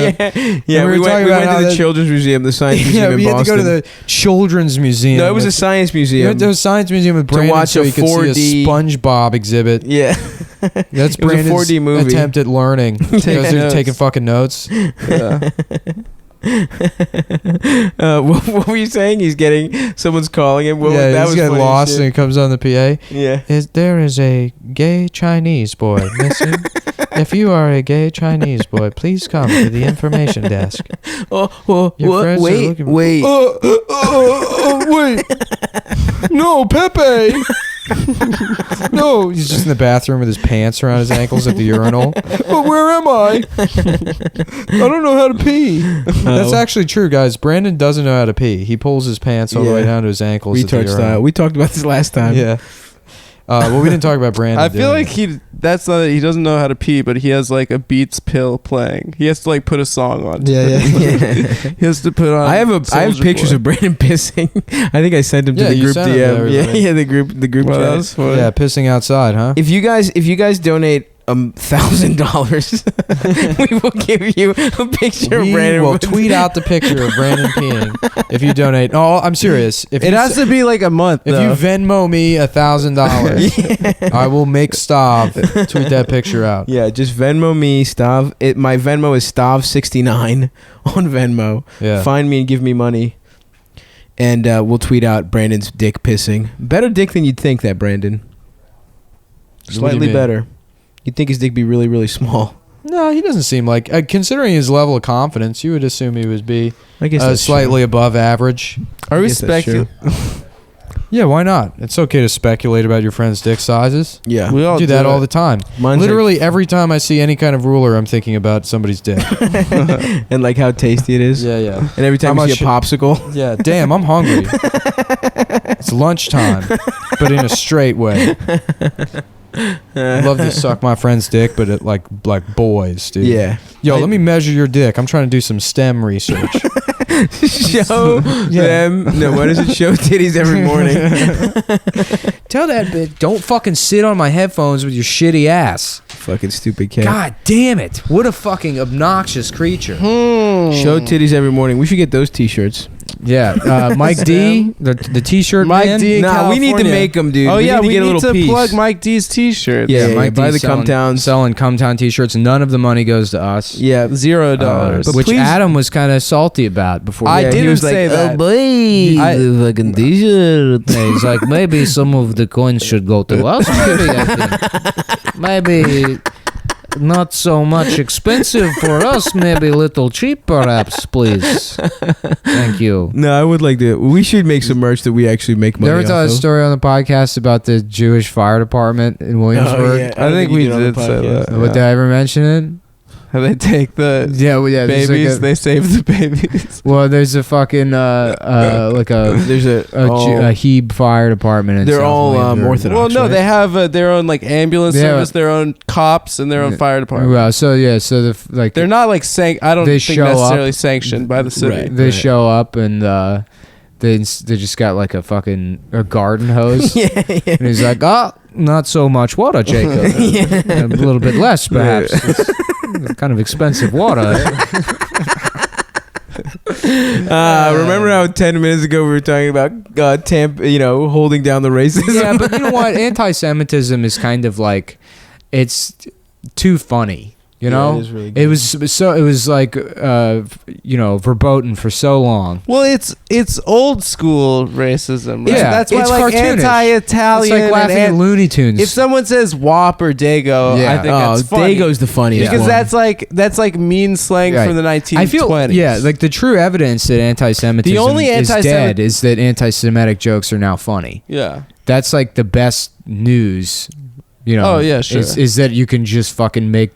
went to the Children's Museum, the Science Museum in Boston. We had to go to the Children's Museum. No, it was a science museum. You went to a science museum with Brandon watch so a you could see a SpongeBob exhibit. Yeah. That's It was a Brandon's 4D movie. attempt at learning. They're taking fucking notes. Yeah. What were you saying? He's getting someone's calling him. He's getting lost and he comes on the PA. Yeah. There is a gay Chinese boy missing. If you are a gay Chinese boy, please come to the information desk. Wait. Wait. No, Pepe. No, he's just in the bathroom with his pants around his ankles at the urinal. But where am I? I don't know how to pee. That's actually true, guys. Brandon doesn't know how to pee. He pulls his pants all the way down to his ankles. Retard style. We talked about this last time. Yeah. Well, we didn't talk about Brandon. I feel like that's not that he doesn't know how to pee, but he has like a Beats pill playing. He has to like put a song on. Yeah. He has to put on. I have pictures of Brandon pissing. I think I sent him to the group DM. The group chat. Yeah, pissing outside, huh? If you guys donate $1,000, we will give you a picture of Brandon. We'll tweet out the picture of Brandon peeing if you donate. Oh, I'm serious. If it has to be like a month. If you Venmo me $1,000, I will make Stav tweet that picture out. Yeah, just Venmo me, Stav. My Venmo is Stav69 on Venmo. Yeah. Find me and give me money. And we'll tweet out Brandon's dick pissing. Better dick than you'd think that, Brandon. Slightly better. You'd think his dick be really, really small. No, he doesn't seem like... considering his level of confidence, you would assume he would be slightly above average. Are we speculating? Yeah, why not? It's okay to speculate about your friend's dick sizes. Yeah. We all do that all the time. Literally every time I see any kind of ruler, I'm thinking about somebody's dick. And like how tasty it is. Yeah. And every time you see a popsicle. Yeah, damn, I'm hungry. It's lunchtime, but in a straight way. I'd love to suck my friend's dick, but it like boys, dude. Yeah. Let me measure your dick. I'm trying to do some STEM research. Show them. No, what is it? Show titties every morning. Tell that bitch, don't fucking sit on my headphones with your shitty ass. Fucking stupid cat. God damn it. What a fucking obnoxious creature. Show titties every morning. We should get those t-shirts. Yeah. Mike D, the t-shirt Mike man. D. Nah, we need to make them, dude. Oh, we need to piece. Plug Mike D's t-shirts. Yeah, Mike buy the Cumtown. Selling Cumtown t-shirts. None of the money goes to us. Yeah. $0. Which Adam was kind of salty about before. I didn't say that. Oh, boy, the fucking t-shirt. He's like, maybe some of the coins should go to us. Maybe, I think. Maybe not so much expensive for us. Maybe a little cheap, perhaps, please. Thank you. No, I would like to. We should make some merch that we actually make money. Did ever tell a story on the podcast about the Jewish fire department in Williamsburg? Oh, yeah. I think we did say that. Did I ever mention it? How they take the babies, they save the babies. Well, there's a fucking there's a Hebe fire department. They're all Orthodox. Well, no, they have their own like ambulance service, their own cops, and their own fire department. Well, so they're not like I don't think necessarily sanctioned by the city. Right, they show up and they just got like a garden hose. And he's like, not so much water, Jacob. A little bit less, perhaps. It's kind of expensive water. Remember how 10 minutes ago we were talking about holding down the racism? Yeah, but you know what? Anti-Semitism is kind of like too funny. You know, it is really good. It was like verboten for so long. Well, it's old school racism. Right? Yeah, that's why it's like cartoonish. anti-Italian. It's like laughing at Looney Tunes. If someone says "wop" or "dago," I think that's funny. Dago's the funniest because one. that's like mean slang from the 1920s. I feel like the true evidence that anti-Semitism is dead is that anti-Semitic jokes are now funny. Yeah, that's like the best news. You know, oh yeah, sure. Is that you can just fucking make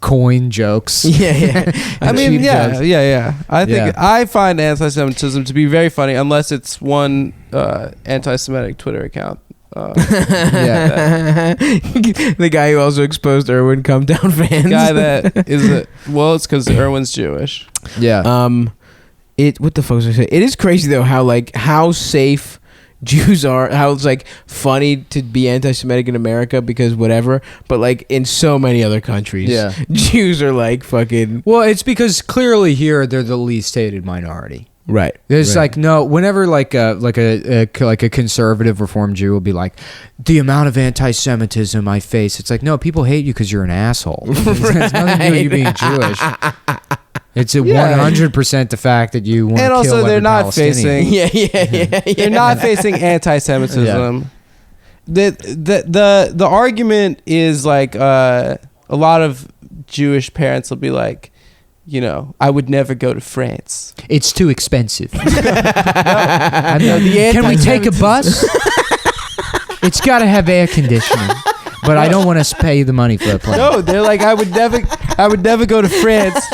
coin jokes? Yeah. I mean, jokes. yeah. I find anti-Semitism to be very funny, unless it's one anti-Semitic Twitter account. The guy who also exposed Irwin Come Down fans. The guy that is it's because Irwin's Jewish. Yeah. What the fuck was I saying? It is crazy though how safe Jews are, how it's like funny to be anti-Semitic in America because whatever, but like in so many other countries, Jews are like fucking. Well, it's because clearly here they're the least hated minority. Right. There's like whenever like a conservative reform Jew will be like, the amount of anti-Semitism I face, it's like, no, people hate you because you're an asshole. It has nothing to do with you being Jewish. It's 100% the fact that you want to kill every also they're not facing They're not facing anti-Semitism. The argument is like a lot of Jewish parents will be like, you know, I would never go to France. It's too expensive. Can we take a bus? It's got to have air conditioning. But I don't want to pay the money for a plane. No, they're like, I would never go to France.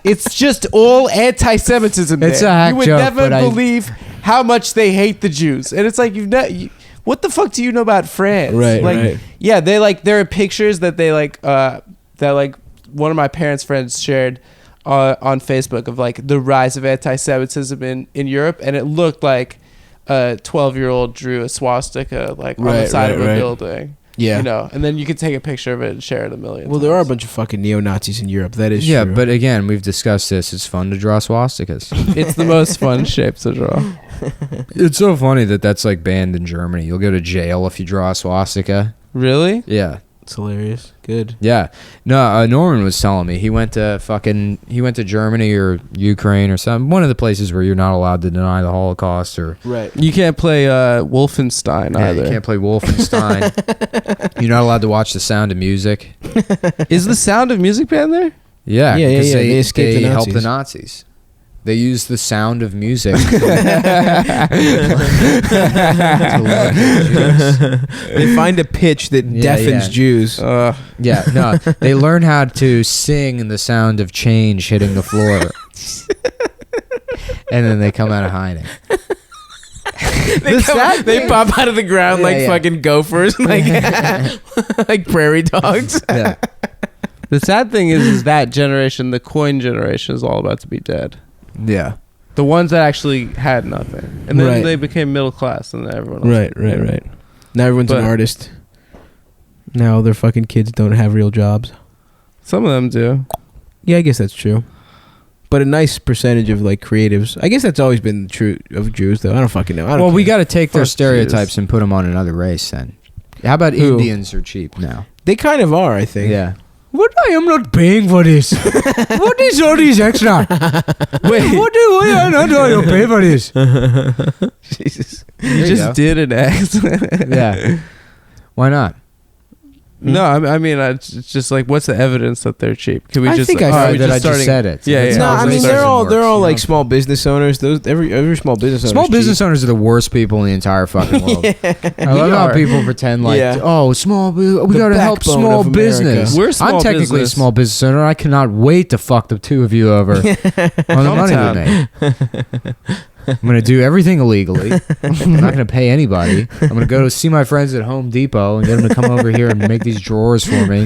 It's just all anti-Semitism there. It's a hack You would joke, never believe how much they hate the Jews. And it's like, what the fuck do you know about France? Right, like, right. Yeah, there are pictures that they like, one of my parents' friends shared on Facebook of like the rise of anti-Semitism in Europe. And it looked like a 12-year-old drew a swastika like on the side of a building. Yeah. You know, and then you can take a picture of it and share it a million times. There are a bunch of fucking neo-Nazis in Europe. That is true. Yeah, but again, we've discussed this. It's fun to draw swastikas. It's the most fun shape to draw. It's so funny that that's like banned in Germany. You'll go to jail if you draw a swastika. Really? Yeah. It's hilarious. Good. Yeah. No, Norman was telling me he went to Germany or Ukraine or something. One of the places where you're not allowed to deny the Holocaust or right. You can't play Wolfenstein either. You can't play Wolfenstein. You're not allowed to watch The Sound of Music. Is The Sound of Music banned there? Yeah. They escaped the Nazis. Helped the Nazis. They use the sound of music. They find a pitch that deafens Jews. They learn how to sing the sound of change hitting the floor. And then they come out of hiding. They pop out of the ground fucking gophers, like prairie dogs. Yeah. The sad thing is that generation, the coin generation, is all about to be dead. Yeah. The ones that actually had nothing. And then they became middle class and everyone else. Right. Now everyone's an artist. Now their fucking kids don't have real jobs. Some of them do. Yeah, I guess that's true. But a nice percentage of like creatives. I guess that's always been true of Jews, though. I don't fucking know. We got to take their stereotypes and put them on another race then. How about Indians are cheap now? They kind of are, I think. Yeah. What? I am not paying for this. What is all these extra? Wait, why am I not pay for this? Jesus. You just did an accent. Yeah. Why not? No, I mean, it's just like, what's the evidence that they're cheap? Can we I just said it. Yeah. No, I mean they're all like small business owners. Those every small business owner. Small business owners are the worst people in the entire fucking world. I love how people pretend like, we gotta help small business. We're small I'm technically a small business owner. I cannot wait to fuck the two of you over on the money we made. I'm going to do everything illegally. I'm not going to pay anybody. I'm going to go see my friends at Home Depot and get them to come over here and make these drawers for me.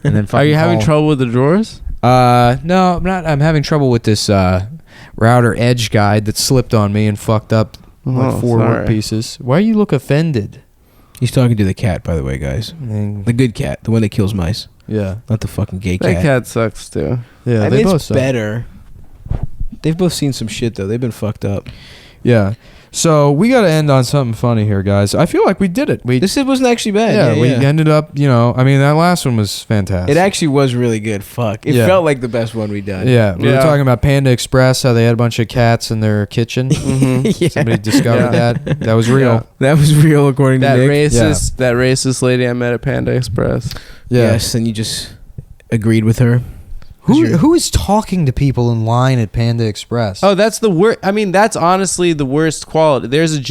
And then Are you having trouble with the drawers? No, I'm not. I'm having trouble with this router edge guide that slipped on me and fucked up like 4 work pieces. Why you look offended? He's talking to the cat, by the way, guys. The good cat, the one that kills mice. Yeah. Not the fucking gay cat. That cat sucks too. Yeah, I mean, it's better. They've both seen some shit though. They've been fucked up. Yeah. So we got to end on something funny here, guys. I feel like we did it. This wasn't actually bad. Yeah, we ended up, I mean, that last one was fantastic. It actually was really good. Fuck. It felt like the best one we done. Yeah. We were talking about Panda Express, how they had a bunch of cats in their kitchen. Somebody discovered that. That was real. Yeah. That was real, according to Nick. That racist lady I met at Panda Express. Yes, and you just agreed with her. Who is talking to people in line at Panda Express? Oh, that's the worst. I mean, that's honestly the worst quality. There's a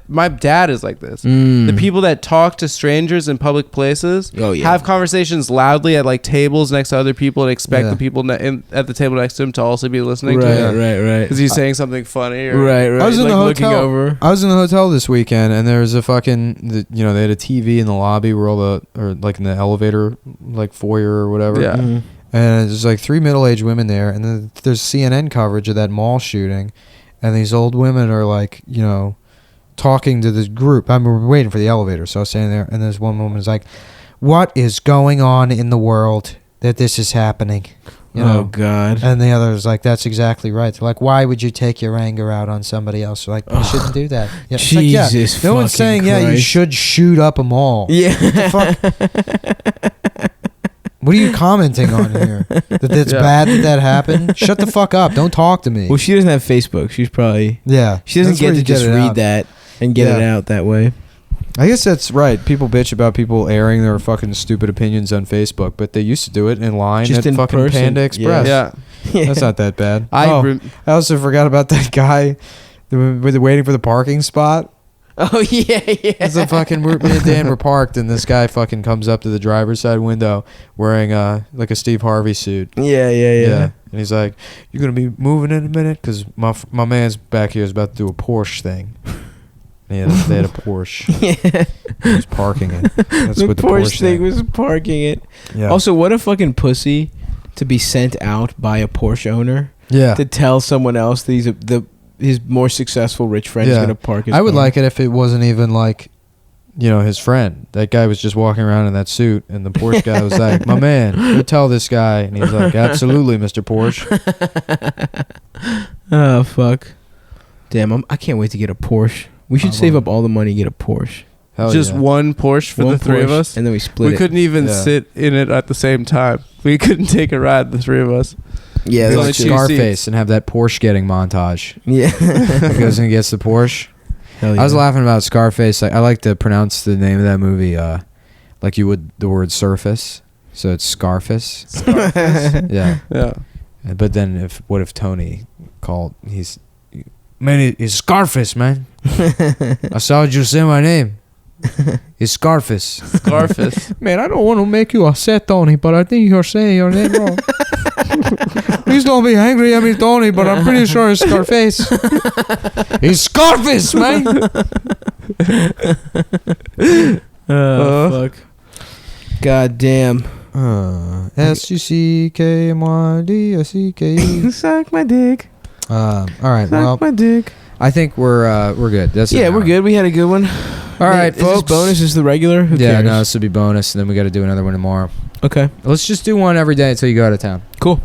my dad is like this. The people that talk to strangers in public places have conversations loudly at like tables next to other people and expect the people at the table next to him to also be listening to him. Right. Because he's saying something funny. Or, right. I was in the hotel. Over. I was in the hotel this weekend, and there was a fucking, they had a TV in the lobby where or like in the elevator, like foyer or whatever. Yeah. Mm-hmm. And there's like 3 middle-aged women there, and then there's CNN coverage of that mall shooting, and these old women are like, talking to this group. We're waiting for the elevator, so I was standing there, and this one woman is like, "What is going on in the world that this is happening?" Oh God! And the other is like, "That's exactly right." They're like, "Why would you take your anger out on somebody else?" They're like, "You shouldn't do that." Yeah, Jesus, no one's saying Christ. you should shoot up a mall. Yeah. What the fuck? What are you commenting on here? That it's bad that happened? Shut the fuck up. Don't talk to me. Well, she doesn't have Facebook. She's probably... Yeah. She doesn't get to just read that and get it out that way. I guess that's right. People bitch about people airing their fucking stupid opinions on Facebook, but they used to do it in line just at fucking person. Panda Express. Yeah. That's not that bad. I also forgot about that guy waiting for the parking spot. Oh, yeah. It's a fucking, me and Dan were parked, and this guy fucking comes up to the driver's side window wearing like a Steve Harvey suit. Yeah. And he's like, "You're going to be moving in a minute? Because my man's back here is about to do a Porsche thing." Yeah, they had a Porsche. Yeah. He was parking it. That's the what the Porsche thing was parking it. Yeah. Also, what a fucking pussy to be sent out by a Porsche owner. Yeah. To tell someone else that his more successful rich friend is going to park his car. I would car. like it if it wasn't even like, his friend. That guy was just walking around in that suit, and the Porsche guy was like, "My man, go tell this guy." And he's like, "Absolutely, Mr. Porsche." Oh, fuck. Damn, I can't wait to get a Porsche. We should save up all the money and get a Porsche. Just one Porsche for the three of us? And then we split it. We couldn't even sit in it at the same time. We couldn't take a ride, the three of us. Yeah, like Scarface and have that Porsche getting montage. Yeah. He goes and gets the Porsche. Hell yeah. I was laughing about Scarface. I like to pronounce the name of that movie like you would the word surface. So it's Scarface. Yeah. But then what if Tony called, he's Scarface, man. I saw you say my name. It's Scarface. Man, I don't want to make you upset, Tony, but I think you're saying your name wrong. Please don't be angry at me, Tony, but I'm pretty sure it's Scarface. It's Scarface, man. Fuck. God damn. SUCKMYDSEKE. Suck my dick. All right. Suck my dick. I think we're good. We're good. We had a good one. All right, folks. Is this bonus? Is the regular? Who cares? No, this will be bonus, and then we got to do another one tomorrow. Okay. Let's just do one every day until you go out of town. Cool.